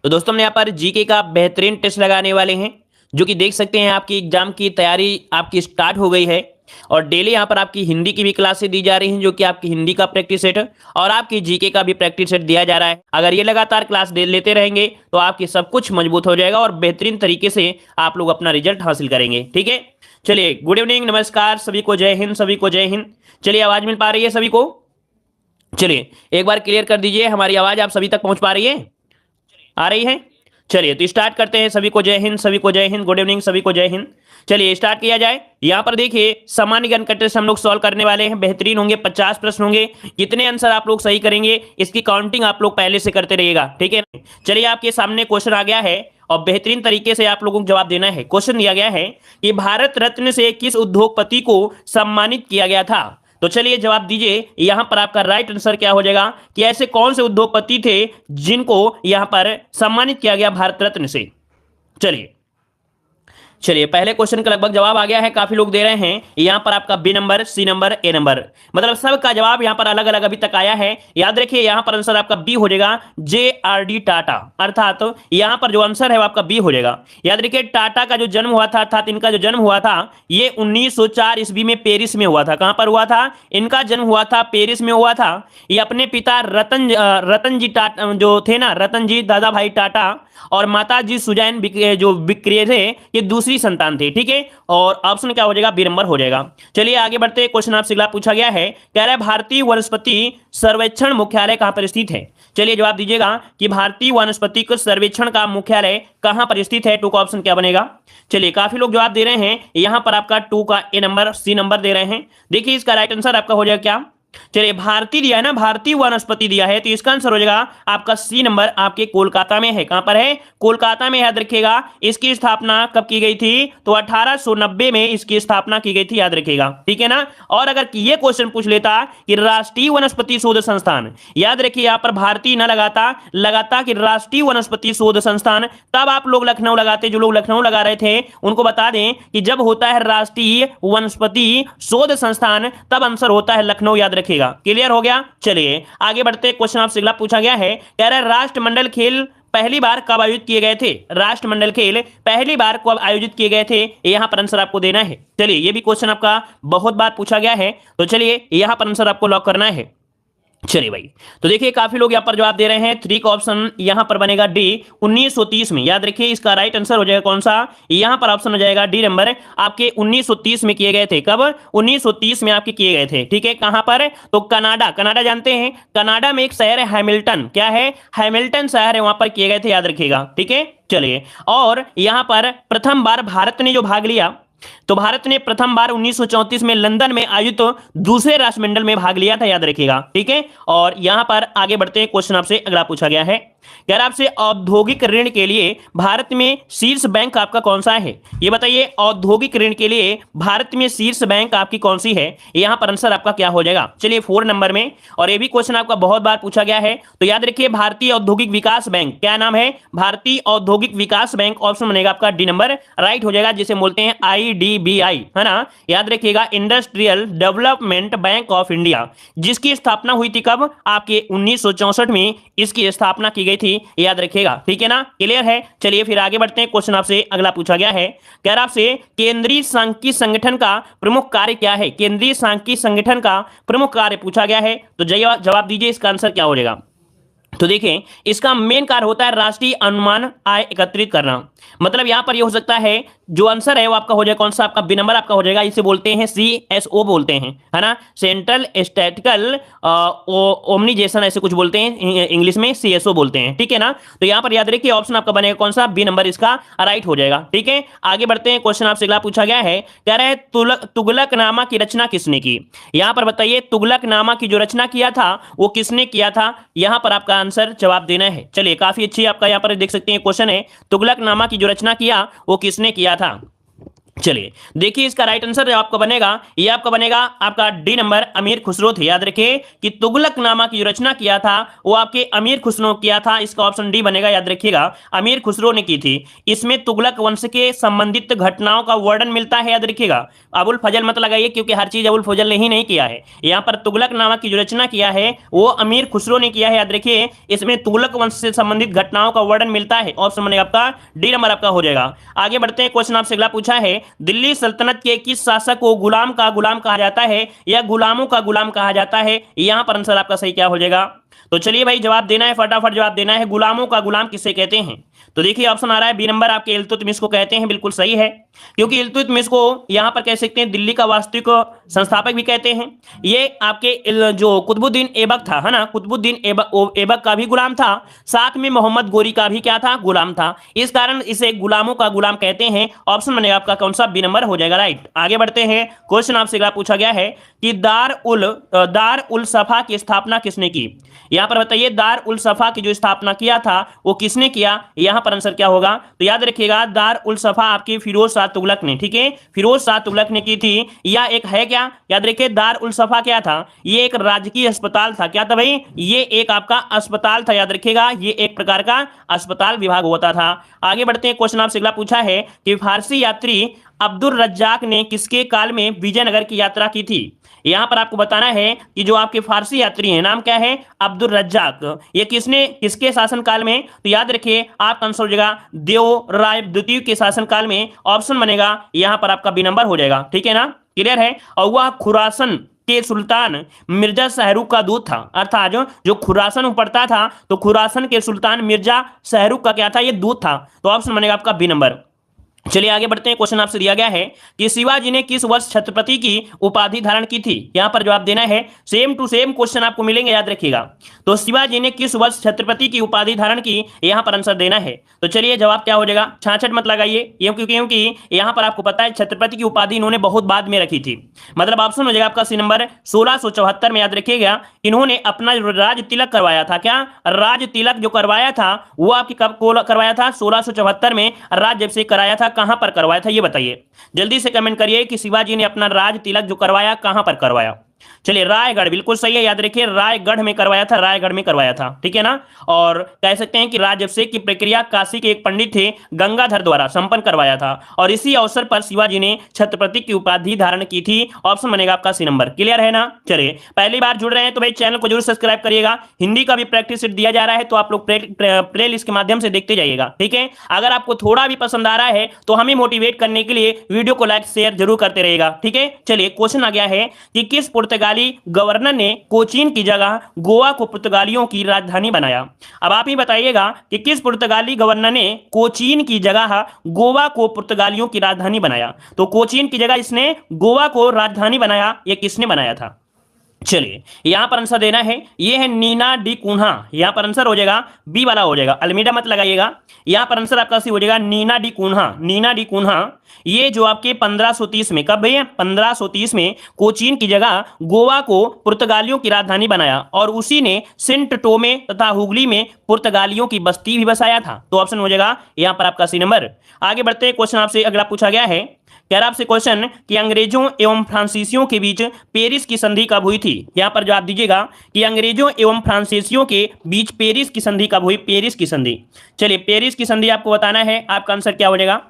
तो दोस्तों हम यहाँ पर जीके का बेहतरीन टेस्ट लगाने वाले हैं, जो कि देख सकते हैं आपकी एग्जाम की तैयारी आपकी स्टार्ट हो गई है। और डेली यहाँ पर आपकी हिंदी की भी क्लासेस दी जा रही हैं, जो कि आपकी हिंदी का प्रैक्टिस सेट और आपकी जीके का भी प्रैक्टिस सेट दिया जा रहा है। अगर ये लगातार क्लास लेते रहेंगे तो आपकी सब कुछ मजबूत हो जाएगा और बेहतरीन तरीके से आप लोग अपना रिजल्ट हासिल करेंगे। ठीक है, चलिए गुड इवनिंग, नमस्कार सभी को, जय हिंद, सभी को जय हिंद। चलिए आवाज मिल पा रही है सभी को? चलिए एक बार क्लियर कर दीजिए, हमारी आवाज आप सभी तक पहुंच पा रही है, आ रही है? चलिए तो स्टार्ट करते हैं। सभी को जय हिंद, सभी को जय हिंद, गुड इवनिंग, सभी को जय हिंद। चलिए स्टार्ट किया जाए। यहां पर देखिए सामान्य ज्ञान का टेस्ट हम लोग सॉल्व करने वाले हैं। बेहतरीन होंगे, 50 प्रश्न होंगे। कितने आंसर आप लोग सही करेंगे इसकी काउंटिंग आप लोग पहले से करते रहिएगा, ठीक है? चलिए आपके सामने क्वेश्चन आ गया है और बेहतरीन तरीके से आप लोगों को जवाब देना है। क्वेश्चन दिया गया है कि भारत रत्न से किस उद्योगपति को सम्मानित किया गया था? तो चलिए जवाब दीजिए। यहां पर आपका राइट आंसर क्या हो जाएगा कि ऐसे कौन से उद्योगपति थे जिनको यहां पर सम्मानित किया गया भारत रत्न से? चलिए पहले क्वेश्चन का लगभग जवाब आ गया है, काफी लोग दे रहे हैं। यहां पर आपका बी नंबर, सी नंबर, ए नंबर, मतलब सबका जवाब यहां पर अलग अलग अभी तक आया है। याद रखिए यहां पर आंसर आपका बी हो जाएगा, JRD टाटा, अर्थात तो यहां पर जो आंसर है वो आपका बी हो जाएगा। याद रखिए टाटा का जो जन्म हुआ था, अर्थात इनका जो जन्म हुआ था ये 1904 ईस्वी में पेरिस में हुआ था। कहां पर हुआ था? इनका जन्म हुआ था पेरिस में हुआ था। ये अपने पिता रतन जी टाटा जो थे ना, रतन जी दादा भाई टाटा, और माता जी सुजैन जो विक्रिय थे, ये दूसरी संतान थे। ठीक है, और ऑप्शन क्या हो जाएगा? बी नंबर हो जाएगा। चलिए आगे बढ़ते हैं। क्वेश्चन आपसे अगला पूछा गया है, कह रहा है भारतीय वनस्पति सर्वेक्षण मुख्यालय कहां पर स्थित है? चलिए जवाब दीजिएगा कि भारतीय वनस्पति सर्वेक्षण का मुख्यालय कहां पर स्थित है। टू का ऑप्शन क्या बनेगा? चलिए काफी लोग जवाब दे रहे हैं। यहां पर आपका टू का ए नंबर, सी नंबर दे रहे हैं। देखिए इसका राइट आंसर आपका हो जाएगा क्या? चलिए भारतीय दिया है ना, भारतीय वनस्पति दिया है, तो इसका आंसर हो जाएगा आपका सी नंबर, आपके कोलकाता में है। कहां पर है? कोलकाता में। याद रखिएगा इसकी स्थापना कब की गई थी? तो 1890 में इसकी स्थापना की गई थी, याद रखिएगा, ठीक है ना। और अगर ये क्वेश्चन पूछ लेता कि राष्ट्रीय वनस्पति शोध संस्थान, याद रखिए यहां पर भारतीय न लगाता कि राष्ट्रीय वनस्पति शोध संस्थान, तब आप लोग लखनऊ लगाते। जो लोग लखनऊ लगा रहे थे उनको बता दें कि जब होता है राष्ट्रीय वनस्पति शोध संस्थान तब आंसर होता है लखनऊ, याद रखिएगा। क्लियर हो गया? चलिए आगे बढ़ते। क्वेश्चन आपसे अगला पूछा गया है, कह रहा है राष्ट्रमंडल खेल पहली बार कब आयोजित किए गए थे? राष्ट्रमंडल खेल पहली बार कब आयोजित किए गए थे, यहां पर आंसर आपको देना है। चलिए ये भी क्वेश्चन आपका बहुत बार पूछा गया है, तो चलिए यहां पर आंसर आपको लॉक करना है। चलिए भाई, तो देखिए काफी लोग यहां पर जवाब दे रहे हैं। 3 का ऑप्शन यहां पर बनेगा डी, 1930 में। याद रखिए इसका राइट आंसर हो जाएगा कौन सा? यहां पर ऑप्शन हो जाएगा डी नंबर, आपके 1930 में किए गए थे। कब? 1930 में आपके किए गए थे। ठीक है, कहां पर? तो कनाडा जानते हैं, कनाडा में एक शहर है हैमिल्टन। क्या है? हैमिल्टन शहर है, वहां पर किए गए थे, याद रखिएगा। ठीक है, चलिए और यहां पर प्रथम बार भारत ने जो भाग लिया, तो भारत ने प्रथम बार 1934 में लंदन में आयोजित दूसरे राष्ट्रमंडल में भाग लिया था, याद रखिएगा। ठीक है, और यहां पर आगे बढ़ते हैं। क्वेश्चन आपसे अगला पूछा गया है, कह रहा आपसे औद्योगिक ऋण के लिए भारत में शीर्ष बैंक आपका कौन सा है? ये बताइए औद्योगिक ऋण के लिए भारत में शीर्ष बैंक आपकी कौन सी है? यहां पर आंसर आपका क्या हो जाएगा? चलिए 4 नंबर में, और ये भी क्वेश्चन आपका बहुत बार पूछा गया है, तो याद रखिए भारतीय औद्योगिक विकास बैंक। क्या नाम है? भारतीय औद्योगिक विकास बैंक। ऑप्शन बनेगा आपका डी नंबर, राइट हो जाएगा, जिसे बोलते हैं IDBI, है ना। याद रखिएगा industrial development bank of India, जिसकी स्थापना हुई थी कब? आपके 1964 में इसकी स्थापना की गई थी, याद रखिएगा। ठीक है ना, क्लियर है? चलिए फिर आगे बढ़ते हैं। क्वेश्चन आपसे अगला पूछा गया है, कह रहा आपसे केंद्रीय सांख्यिकी संगठन का प्रमुख कार्य क्या है? केंद्रीय सांख्यिकी संगठन का प्रमुख कार्य पूछा गया है, तो जवाब दीजिए इसका आंसर क्या हो जाएगा? तो देखें इसका मेन कार्य होता है राष्ट्रीय अनुमान आय एकत्रित करना। मतलब यहां पर ये हो सकता है जो आंसर है वो आपका हो जाएगा कौन सा? आपका बी नंबर आपका हो जाएगा। इसे बोलते हैं CSO बोलते हैं, है ना, सेंट्रल स्टैटिस्टिकल ओमनाइजेशन, ऐसे कुछ बोलते हैं इंग्लिश में, CSO बोलते हैं। ठीक है ना, तो यहां पर याद रखिए ऑप्शन आपका बनेगा कौन सा? बी नंबर इसका राइट हो जाएगा। ठीक है, आगे बढ़ते हैं। क्वेश्चन आपसे अगला पूछा गया है, कह रहा है तुगलकनामा की रचना किसने की? यहां पर बताइए तुगलकनामा की जो रचना किया था वो किसने किया था? यहां पर आपका आंसर जवाब देना है। चलिए काफी अच्छी आपका यहां पर देख सकते हैं क्वेश्चन है, तुगलकनामा की जो रचना किया वो किसने किया था? चलिए देखिए इसका राइट आंसर जो आपका बनेगा, ये आपका बनेगा आपका डी नंबर, अमीर खुसरो थे। याद रखिए कि तुगलकनामा की जो रचना किया था वो आपके अमीर खुसरो किया था। इसका ऑप्शन डी बनेगा। याद रखिएगा अमीर खुसरो ने की थी। इसमें तुगलक वंश के संबंधित घटनाओं का वर्णन मिलता है। याद रखिएगा अबुल फजल मत लगाइए क्योंकि हर चीज अबुल फजल ने ही नहीं किया है। यहाँ पर तुगलकनामा की जो रचना किया है वो अमीर खुसरो ने किया है। याद रखिए इसमें तुगलक वंश से संबंधित घटनाओं का वर्णन मिलता है। ऑप्शन बनेगा आपका डी नंबर आपका हो जाएगा। आगे बढ़ते हैं, क्वेश्चन आपसे अगला पूछा है, दिल्ली सल्तनत के किस शासक को गुलाम का गुलाम कहा जाता है या गुलामों का गुलाम कहा जाता है? यहां पर आंसर आपका सही क्या हो जाएगा? तो चलिए भाई जवाब देना है, फटाफट जवाब देना है। गुलामों का गुलाम किसे कहते हैं? तो देखिए ऑप्शन आ रहा है बी नंबर, आपके इल्तुतमिश को कहते हैं। बिल्कुल सही है, क्योंकि इल्तुतमिश को यहां पर कह सकते हैं दिल्ली का वास्तविक संस्थापक भी कहते हैं। ये आपके जो कुतुबुद्दीन ऐबक था, है ना, कुतुबुद्दीन ऐबक का भी गुलाम था, साथ में मोहम्मद गोरी का भी क्या था? गुलाम था। इस कारण इसे गुलामों का गुलाम कहते हैं। ऑप्शन बनेगा आपका कौन सा? बी नंबर हो जाएगा। राइट, आगे बढ़ते हैं। क्वेश्चन आपसे अगला पूछा गया है कि दार उल सफा की स्थापना किसने की? यहां पर बताइए दार उल सफा की जो स्थापना किया था वो किसने किया? यहां पर आंसर क्या होगा? तो याद रखिएगा दार उल सफा आपकी फिरोज शाह तुगलक ने, ठीक है, फिरोज शाह तुगलक ने की थी। या एक है क्या? याद रखिए दार उल सफा क्या था? ये एक राजकीय अस्पताल था। क्या था भाई? ये एक आपका अस्पताल था। याद रखिएगा ये एक प्रकार का अस्पताल विभाग होता था। आगे बढ़ते हैं, क्वेश्चन आपसे अगला पूछा है कि फारसी यात्री अब्दुल रज्जाक ने किसके काल में विजयनगर की यात्रा की थी? यहां पर आपको बताना है कि जो आपके फारसी यात्री हैं नाम क्या है? अब्दुल रज्जाक। ये किसके शासन काल में? तो याद रखिए आपका आंसर हो जाएगा देव राय द्वितीय के शासन काल में। ऑप्शन बनेगा यहां पर आपका बी नंबर हो जाएगा। ठीक है ना, क्लियर है। और वह खुरासन के सुल्तान मिर्जा शाहरुख का दूत था। अर्थात जो खुरासन पड़ता था तो खुरासन के सुल्तान मिर्जा शाहरुख का क्या था? ये दूत था। तो ऑप्शन बनेगा आपका बी नंबर। चलिए आगे बढ़ते हैं। क्वेश्चन आपसे दिया गया है कि शिवाजी ने किस वर्ष छत्रपति की उपाधि धारण की थी? यहां पर जवाब देना है। सेम टू सेम क्वेश्चन आपको मिलेंगे, याद रखिएगा। तो शिवाजी ने किस वर्ष छत्रपति की उपाधि धारण की? यहां पर आंसर देना है। तो चलिए जवाब क्या हो जाएगा? छाछठ मत लगाइए, क्योंकि यहां पर आपको पता है छत्रपति की उपाधि इन्होंने बहुत बाद में रखी थी। मतलब ऑप्शन हो जाएगा आपका सी नंबर 1674 में। याद रखिएगा इन्होंने अपना राज तिलक करवाया था। क्या राज तिलक जो करवाया था वो आपकी कब करवाया था? 1674 में राज जब से कराया था। कहां पर करवाया था ये बताइए, जल्दी से कमेंट करिए कि शिवाजी ने अपना राज तिलक जो करवाया कहां पर करवाया। चलिए रायगढ़, बिल्कुल सही है। याद रखिए रायगढ़ में करवाया था, रायगढ़ में करवाया था। ठीक है ना। और कह सकते हैं कि राजअभिषेक की प्रक्रिया काशी के एक पंडित थे गंगाधर द्वारा संपन्न करवाया था। और इसी अवसर पर शिवाजी ने छत्रपति की उपाधि धारण की थी। ऑप्शन बनेगा आपका सी नंबर। क्लियर है ना। चलिए पहली बार जुड़ रहे हैं तो भाई चैनल को जरूर सब्सक्राइब करिएगा। हिंदी का भी प्रैक्टिस सेट दिया जा रहा है तो आप लोग प्ले लिस्ट के माध्यम से देखते जाइएगा। ठीक है, अगर आपको थोड़ा भी पसंद आ रहा है तो हमें मोटिवेट करने के लिए वीडियो को लाइक शेयर जरूर करते रहिएगा। ठीक है, चलिए क्वेश्चन आ गया है कि किस पुर्तगाली गवर्नर ने कोचीन की जगह गोवा को पुर्तगालियों की राजधानी बनाया? अब आप ही बताइएगा कि किस पुर्तगाली गवर्नर ने कोचीन की जगह गोवा को पुर्तगालियों की राजधानी बनाया? तो कोचीन की जगह इसने गोवा को राजधानी बनाया, ये किसने बनाया था? चलिए यहां पर आंसर देना है, ये है नीना डी कुन्हा। यहां पर आंसर हो जाएगा बी वाला हो जाएगा, अल्मीडा मत लगाइएगा। यहां पर आंसर आपका सी हो जाएगा नीना डी कुन्हा। नीना डी कुन्हा ये जो आपके 1530 में, कब भैया? 1530 में कोचीन की जगह गोवा को पुर्तगालियों की राजधानी बनाया और उसी ने सेंट टोमे तथा हुगली में पुर्तगालियों की बस्ती भी बसाया था। तो ऑप्शन हो जाएगा यहां पर आपका सी नंबर। आगे बढ़ते हैं, क्वेश्चन आपसे अगला पूछा गया है, कह रहा आपसे क्वेश्चन कि अंग्रेजों एवं फ्रांसीसियों के बीच पेरिस की संधि कब हुई थी? यहां पर जवाब दीजिएगा कि अंग्रेजों एवं फ्रांसीसियों के बीच पेरिस की संधि कब हुई? पेरिस की संधि। चलिए पेरिस की संधि आपको बताना है, आपका आंसर क्या हो जाएगा?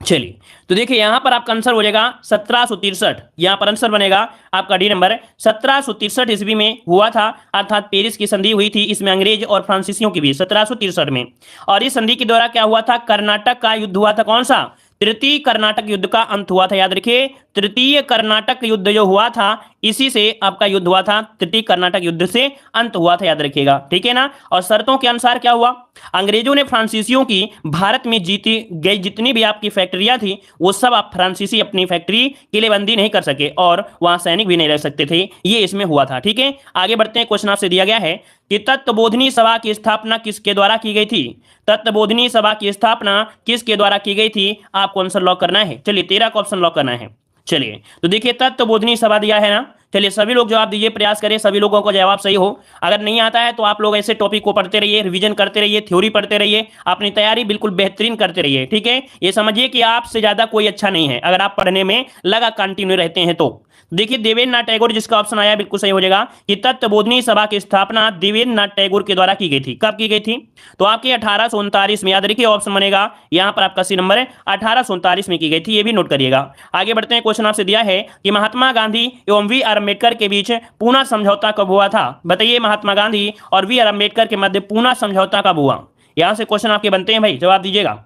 चलिए तो देखिए यहां पर आपका आंसर हो जाएगा 1763। यहां पर आंसर बनेगा आपका डी नंबर। 1763 ईस्वी में हुआ था, अर्थात पेरिस की संधि हुई थी इसमें अंग्रेज और फ्रांसीसियों के बीच 1763 में। और इस संधि के द्वारा क्या हुआ था? कर्नाटक का युद्ध हुआ था। कौन सा? तृतीय कर्नाटक युद्ध का अंत हुआ था। याद रखिए तृतीय कर्नाटक युद्ध जो हुआ था इसी से आपका युद्ध हुआ था, तृतीय कर्नाटक युद्ध से अंत हुआ था। याद रखिएगा, ठीक है ना। और शर्तों के अनुसार क्या हुआ? अंग्रेजों ने फ्रांसीसियों की भारत में जीती गई जितनी भी आपकी फैक्ट्रियां थी वो सब आप फ्रांसीसी अपनी फैक्ट्री किलेबंदी नहीं कर सके और वहां सैनिक भी नहीं रह सकते थे, ये इसमें हुआ था। ठीक है, आगे बढ़ते हैं। क्वेश्चन आपसे दिया गया है कि तत्वबोधिनी सभा की स्थापना किसके द्वारा की गई थी? तत्वबोधिनी सभा की स्थापना किसके द्वारा की गई थी? आपको आंसर लॉक करना है। चलिए 13 का ऑप्शन लॉक करना है। चलिए तो देखिए तत्वबोधिनी सभा दिया है ना, चलिए सभी लोग जवाब दीजिए, प्रयास करिए सभी लोगों का जवाब सही हो। अगर नहीं आता है तो आप लोग ऐसे टॉपिक को पढ़ते रहिए, रिवीजन करते रहिए, थ्योरी पढ़ते रहिए, अपनी तैयारी बिल्कुल बेहतरीन करते रहिए। ठीक है, ये समझिए कि आपसे ज्यादा कोई अच्छा नहीं है अगर आप पढ़ने में लगा कंटिन्यू रहते हैं तो। देखिए देवेंद्रनाथ टैगोर, जिसका ऑप्शन आया बिल्कुल सही हो जाएगा कि तत्वबोधिनी सभा की स्थापना देवेंद्रनाथ टैगोर के द्वारा की गई थी। कब की गई थी? तो आपके 1839 में, याद रखिए ऑप्शन बनेगा यहां पर आपका सी नंबर है, 1839 में की गई थी, ये भी नोट करिएगा। आगे बढ़ते हैं, क्वेश्चन आपसे दिया है कि महात्मा गांधी एवं वी आर अम्बेडकर के बीच पूना समझौता कब हुआ था? बताइए, महात्मा गांधी और वी आर अम्बेडकर के मध्य पूना समझौता कब हुआ? यहां से क्वेश्चन आपके बनते हैं भाई, जवाब दीजिएगा।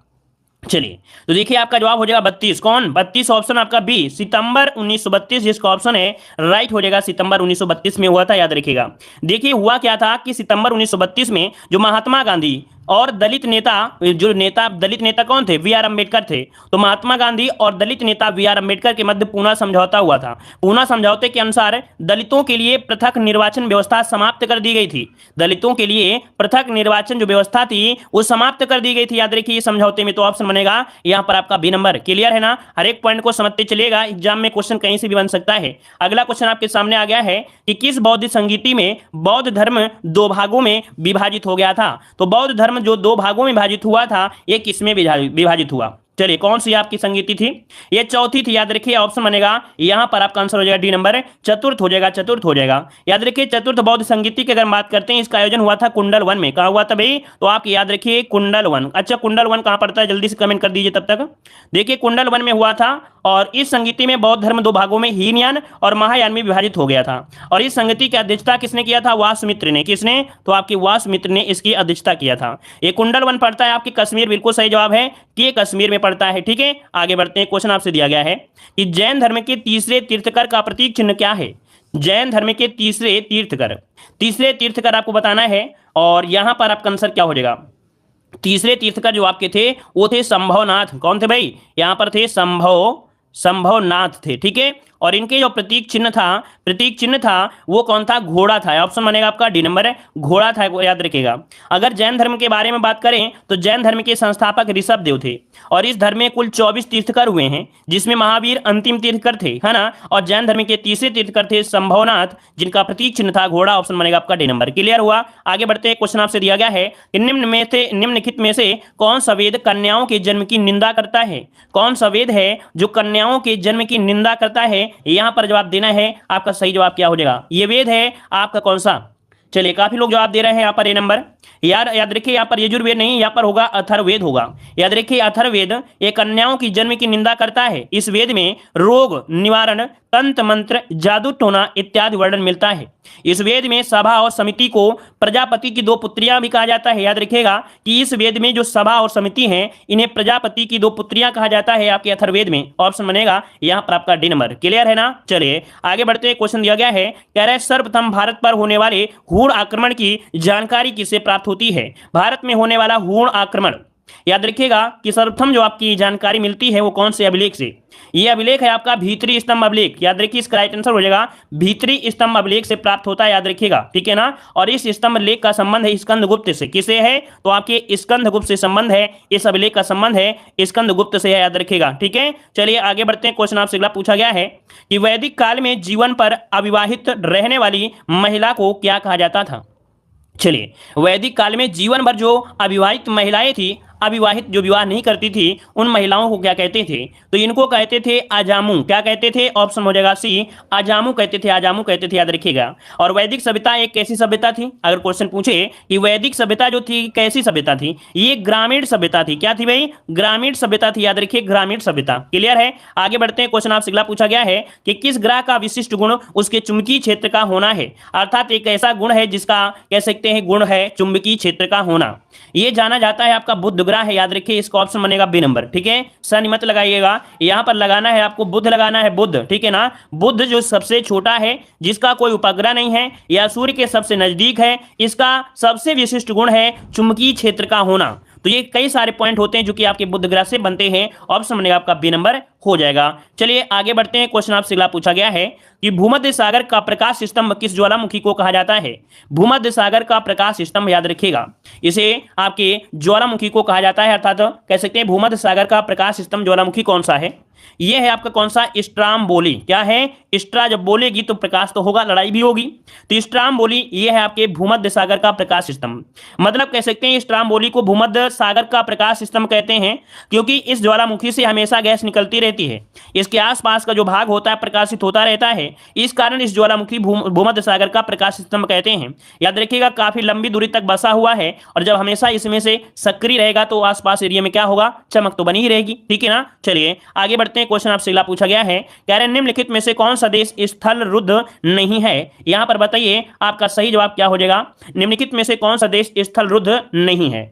चलिए तो देखिए आपका जवाब हो जाएगा 32। कौन 32? ऑप्शन आपका बी, सितंबर 1932, जिसका ऑप्शन है राइट हो जाएगा। सितंबर 1932 में हुआ था, याद रखिएगा। देखिए हुआ क्या था कि सितंबर 1932 में जो महात्मा गांधी और दलित नेता, दलित नेता कौन थे? वी आर अम्बेडकर थे। तो महात्मा गांधी और दलित नेता वी आर अम्बेडकर के मध्य पूना समझौता हुआ था। पूना समझौते के अनुसार दलितों के लिए पृथक निर्वाचन व्यवस्था समाप्त कर दी गई थी। दलितों के लिए पृथक निर्वाचन जो व्यवस्था थी वो समाप्त कर दी गई थी, याद रखिए समझौते में। तो ऑप्शन बनेगा यहां पर आपका बी नंबर। क्लियर है ना? हर एक पॉइंट को समझते चलेगा, एग्जाम में क्वेश्चन कहीं से भी बन सकता है। अगला क्वेश्चन आपके सामने आ गया है कि किस बौद्ध संगीति में बौद्ध धर्म दो भागों में विभाजित हो गया था? तो बौद्ध धर्म जो दो भागों में विभाजित हुआ था, ये किसमें विभाजित हुआ? चलिए कौन सी आपकी संगीति थी? ये चौथी थी, याद रखिए ऑप्शन बनेगा यहां पर आपका आंसर हो जाएगा डी नंबर, चतुर्थ हो जाएगा, चतुर्थ हो जाएगा। याद रखिए चतुर्थ बौद्ध संगीति की अगर बात करते हैं, इसका आयोजन हुआ था कुंडल वन में। कहां हुआ था भाई? तो आप याद रखिए कुंडल वन। अच्छा कुंडल वन कहां पड़ता है? जल्दी से कमेंट कर दीजिए तब तक। देखिए कुंडल वन में हुआ था और इस संगीति में बौद्ध धर्म दो भागों में हीनयान और महायान में विभाजित हो गया था। और इस संगीति की अध्यक्षता किसने किया था? वासुमित्र ने। किसने? तो आपकी वासुमित्र ने इसकी अध्यक्षता किया था। ये कुंडल वन पड़ता है आपकी कश्मीर, बिल्कुल सही जवाब है कि ये कश्मीर में पड़ता है। ठीक है, आगे बढ़ते हैं। क्वेश्चन आपसे दिया गया है कि जैन धर्म के तीसरे तीर्थकर का प्रतीक चिन्ह क्या है? जैन धर्म के तीसरे तीर्थकर आपको बताना है। और यहां पर आपका आंसर क्या हो जाएगा? तीसरे तीर्थकर जो आपके थे वो थे संभवनाथ। कौन थे भाई? यहां पर थे संभवनाथ थे। ठीक है, और इनके जो प्रतीक चिन्ह था वो कौन था? घोड़ा था। ऑप्शन बनेगा आपका डी नंबर है, घोड़ा था, याद रखिएगा। अगर जैन धर्म के बारे में बात करें तो जैन धर्म के संस्थापक ऋषभ देव थे और इस धर्म में कुल 24 तीर्थकर हुए हैं, जिसमें महावीर अंतिम तीर्थकर थे, है ना। और जैन धर्म के तीसरे तीर्थकर थे संभवनाथ, जिनका प्रतीक चिन्ह था घोड़ा। ऑप्शन बनेगा आपका डी नंबर। क्लियर हुआ? आगे बढ़ते हैं। क्वेश्चन आपसे दिया गया है कि निम्नलिखित में से कौन सा वेद कन्याओं के जन्म की निंदा करता है? कौन सा वेद है जो कन्याओं के जन्म की निंदा करता है? यहां पर जवाब देना है। आपका सही जवाब क्या हो जाएगा? ये वेद है आपका कौन सा? चलिए काफी लोग जवाब दे रहे हैं यहाँ पर ए नंबर। याद रखिए यहाँ पर यजुर्वेद नहीं, यहाँ पर होगा अथर्ववेद होगा। याद रखिए अथर्ववेद ये कन्याओं की जन्म की निंदा करता है। इस वेद में रोग निवारण, तंत्र मंत्र, जादू टोना इत्यादि वर्णन मिलता है। इस वेद में सभा और समिति को प्रजापति की दो पुत्रियां भी कहा जाता है। याद रखिएगा कि इस वेद में जो सभा और समिति हैं, इन्हें प्रजापति की दो पुत्रियां कहा जाता है आपके अथर्ववेद में। ऑप्शन बनेगा यहाँ पर आपका डी नंबर। क्लियर है ना? चलिए आगे बढ़ते हैं। क्वेश्चन दिया गया है, कह रहे सर्वप्रथम भारत पर होने वाले हूण आक्रमण की जानकारी किसे प्राप्त होती है? भारत में होने वाला हूण आक्रमण, याद रखिएगा कि सर्वप्रथम जो आपकी जानकारी मिलती है वो कौन से अभिलेख से? ये अभिलेख है आपका भीतरी स्तंभ अभिलेख। याद रखिए इसका राइट आंसर हो जाएगा भीतरी स्तंभ अभिलेख से प्राप्त होता है, याद रखिएगा। ठीक है ना? और इस स्तंभ अभिलेख का संबंध है स्कंदगुप्त से। किसे है? तो आपके स्कंदगुप्त से संबंध है, इस अभिलेख का संबंध है स्कंदगुप्त से है, याद रखिएगा। ठीक है, चलिए आगे बढ़ते हैं। क्वेश्चन आपसे अगला पूछा गया है कि वैदिक काल में जीवन पर अविवाहित रहने वाली महिला को क्या कहा जाता था? चलिए वैदिक काल में जीवन भर जो अविवाहित महिलाएं थी, अविवाहित जो विवाह नहीं करती थी, उन महिलाओं को क्या कहते थे? तो इनको कहते थे आजामू। क्या कहते थे? ऑप्शन हो जाएगा सी, आजामू कहते थे, आजामू कहते थे, याद रखिएगा। और वैदिक सभ्यता एक कैसी सभ्यता थी? अगर क्वेश्चन पूछे कि वैदिक सभ्यता जो थी कैसी सभ्यता थी, ये ग्रामीण सभ्यता थी। क्या थी भाई? ग्रामीण सभ्यता थी, याद रखिए ग्रामीण सभ्यता। क्लियर है? आगे बढ़ते हैं। क्वेश्चन आपसे अगला पूछा गया है कि किस ग्रह का विशिष्ट गुण उसके चुंबकीय क्षेत्र का होना है? अर्थात एक ऐसा गुण है जिसका कह सकते हैं गुण है चुंबकीय क्षेत्र का होना। ये जाना जाता है आपका बुध ग्रह है, याद रखिए इसका ऑप्शन बनेगा बी नंबर। ठीक है, शनि मत लगाइएगा, यहां पर लगाना है आपको बुध लगाना है, बुध। ठीक है ना? बुध जो सबसे छोटा है, जिसका कोई उपग्रह नहीं है या सूर्य के सबसे नजदीक है, इसका सबसे विशिष्ट गुण है चुंबकीय क्षेत्र का होना। तो ये कई सारे पॉइंट होते हैं जो कि आपके बुध ग्रह से बनते हैं। ऑप्शन बनेगा आपका बी नंबर हो जाएगा। चलिए आगे बढ़ते हैं। क्वेश्चन आपसे अगला पूछा गया है कि भूमध्य सागर का प्रकाश स्तंभ किस ज्वालामुखी को कहा जाता है? भूमध्य सागर का प्रकाश स्तंभ, याद रखिएगा इसे आपके ज्वालामुखी को कहा जाता है, अर्थात कह सकते हैं भूमध्य सागर का प्रकाश स्तंभ ज्वालामुखी कौन सा है? ये है आपका कौन सा, स्ट्राम्बोली। क्या है, स्ट्रा जब बोलेगी तो प्रकाश तो होगा, लड़ाई भी होगी, तो स्ट्राम्बोली ये है आपके भूमध्य सागर का प्रकाश स्तंभ। मतलब कह सकते हैं स्ट्राम्बोली को भूमध्य सागर का प्रकाश स्तंभ कहते हैं, क्योंकि इस ज्वालामुखी से हमेशा गैस निकलती रहती है, इसके आसपास का जो भाग होता है प्रकाशित होता रहता है, इस कारण इस ज्वालामुखी भूमध्य सागर का प्रकाश स्तंभ कहते हैं। याद रखिएगा काफी लंबी दूरी तक बसा हुआ है, और जब हमेशा इसमें से सक्रिय रहेगा तो आसपास एरिया में क्या होगा, चमक तो बनी ही रहेगी। ठीक है ना, चलिए आगे बढ़ते हैं। क्वेश्चन आपसे अगला पूछा गया है, कह रहे निम्नलिखित में से कौन सा देश स्थल रुद्ध नहीं है। यहां पर बताइए आपका सही जवाब क्या हो जाएगा, निम्नलिखित में से कौन सा देश स्थल रुद्ध नहीं है।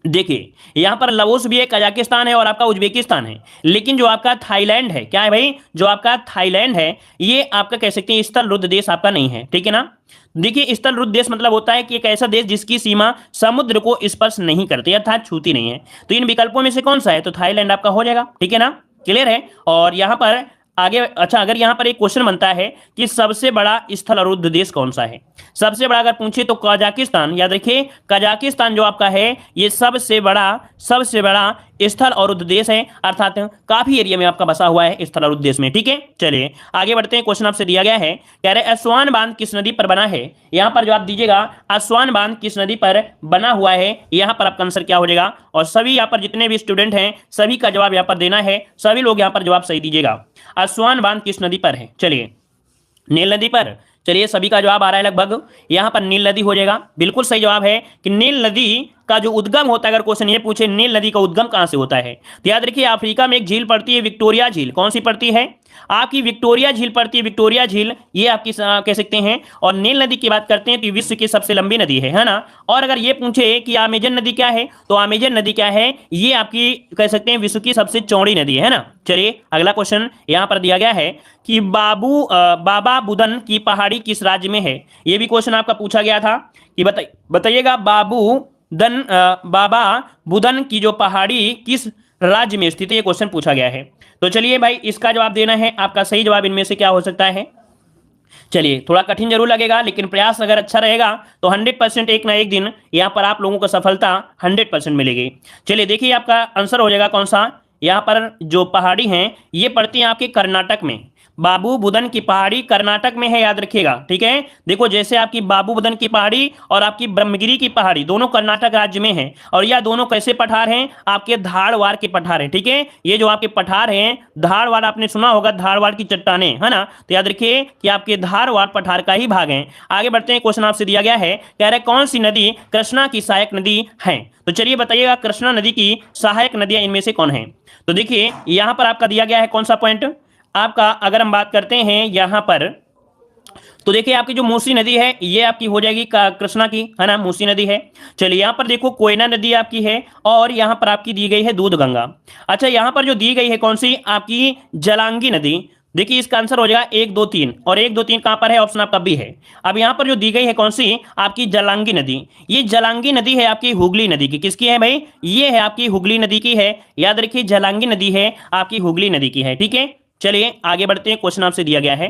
देखिए यहां पर लाओस भी है, कजाकिस्तान है और आपका उज्बेकिस्तान है, लेकिन जो आपका थाईलैंड है, क्या है भाई, जो आपका थाईलैंड है, ये आपका कह सकते हैं स्थल रुद्ध देश आपका नहीं है। ठीक है ना, देखिए स्थल रुद्ध देश मतलब होता है कि एक ऐसा देश जिसकी सीमा समुद्र को स्पर्श नहीं करती अर्थात छूती नहीं है। तो इन विकल्पों में से कौन सा है, तो थाईलैंड आपका हो जाएगा। ठीक है ना, क्लियर है। और यहां पर आगे, अच्छा अगर यहां पर एक क्वेश्चन बनता है कि सबसे बड़ा स्थल अवरुद्ध देश कौन सा है, सबसे बड़ा अगर पूछे तो कजाकिस्तान। याद रखिए कजाकिस्तान जो आपका है ये सबसे बड़ा स्थल अवरुद्ध देश है, अर्थात काफी एरिया में आपका बसा हुआ है स्थल अवरुद्ध देश में। ठीक है, चलिए आगे बढ़ते हैं। क्वेश्चन आपसे दिया गया है, कह रहे असवान बांध किस नदी पर बना है। यहां पर जवाब दीजिएगा असवान बांध किस नदी पर बना हुआ है, यहां पर आपका आंसर क्या हो जाएगा। और सभी यहां पर जितने भी स्टूडेंट हैं सभी का जवाब यहां पर देना है, सभी लोग यहां पर जवाब सही दीजिएगा। असवान बांध किस नदी पर है, चलिए नील नदी पर। चलिए सभी का जवाब आ रहा है लगभग, यहां पर नील नदी हो जाएगा। बिल्कुल सही जवाब है कि नील नदी का जो उद्गम होता है, अगर क्वेश्चन ये पूछे नील नदी का उद्गम कहां से होता है, तो याद रखिए अफ्रीका में एक झील पड़ती है विक्टोरिया झील। कौन सी पड़ती है, आपकी विक्टोरिया झील पड़ती है, विक्टोरिया झील ये आपकी कह सकते हैं। और नील नदी की बात करते हैं तो विश्व की सबसे लंबी नदी है ना। और अगर ये पूछे कि अमेजन नदी क्या है, तो अमेजन नदी क्या है, ये आपकी कह सकते हैं विश्व की सबसे चौड़ी नदी है ना। चलिए अगला क्वेश्चन यहां पर दिया गया है कि बाबा बुदन की पहाड़ी किस राज्य में है। ये भी क्वेश्चन आपका पूछा गया था कि बताइएगा बाबा बुदन की जो पहाड़ी किस राज्य में स्थित है, ये क्वेश्चन पूछा गया है। तो चलिए भाई इसका जवाब देना है, आपका सही जवाब इनमें से क्या हो सकता है। चलिए थोड़ा कठिन जरूर लगेगा, लेकिन प्रयास अगर अच्छा रहेगा तो 100% एक ना एक दिन यहां पर आप लोगों को सफलता 100% मिलेगी। चलिए देखिए आपका आंसर हो जाएगा कौन सा, यहां पर जो पहाड़ी हैं ये पड़ती हैं आपके कर्नाटक में। बाबू बुदन की पहाड़ी कर्नाटक में है, याद रखिएगा। ठीक है, देखो जैसे आपकी बाबू बुदन की पहाड़ी और आपकी ब्रह्मगिरी की पहाड़ी दोनों कर्नाटक राज्य में है, और यह दोनों कैसे पठार हैं, आपके धारवाड़ के पठार हैं। ठीक है, ये जो आपके पठार हैं धारवाड़, आपने सुना होगा धारवाड़ की चट्टानें है ना, तो याद रखिए कि आपके धारवाड़ पठार का ही भाग है। आगे बढ़ते हैं, क्वेश्चन आपसे दिया गया है, कह रहे कौन सी नदी कृष्णा की सहायक नदी है। तो चलिए बताइएगा कृष्णा नदी की सहायक नदियां इनमें से कौन है। तो देखिए यहां पर आपका दिया गया है कौन सा पॉइंट आपका, अगर हम बात करते हैं यहां पर, तो देखिए आपकी जो मूसी नदी है ये आपकी हो जाएगी कृष्णा की है ना, मूसी नदी है। चलिए यहां पर देखो कोयना नदी आपकी है, और यहां पर आपकी दी गई है दूध गंगा। अच्छा यहां पर जो दी गई है कौन सी, आपकी जलांगी नदी। देखिए इसका आंसर हो जाएगा 1 2 3, और 1 2 3 कहां पर है, ऑप्शन आपका बी है। अब यहां पर जो दी गई है कौन सी, आपकी जलांगी नदी। ये जलांगी नदी है आपकी हुगली नदी की, किसकी है भाई, ये है आपकी हुगली नदी की है। याद रखिए जलांगी नदी है आपकी हुगली नदी की है। ठीक है, चलिए आगे बढ़ते हैं। क्वेश्चन आपसे दिया गया है,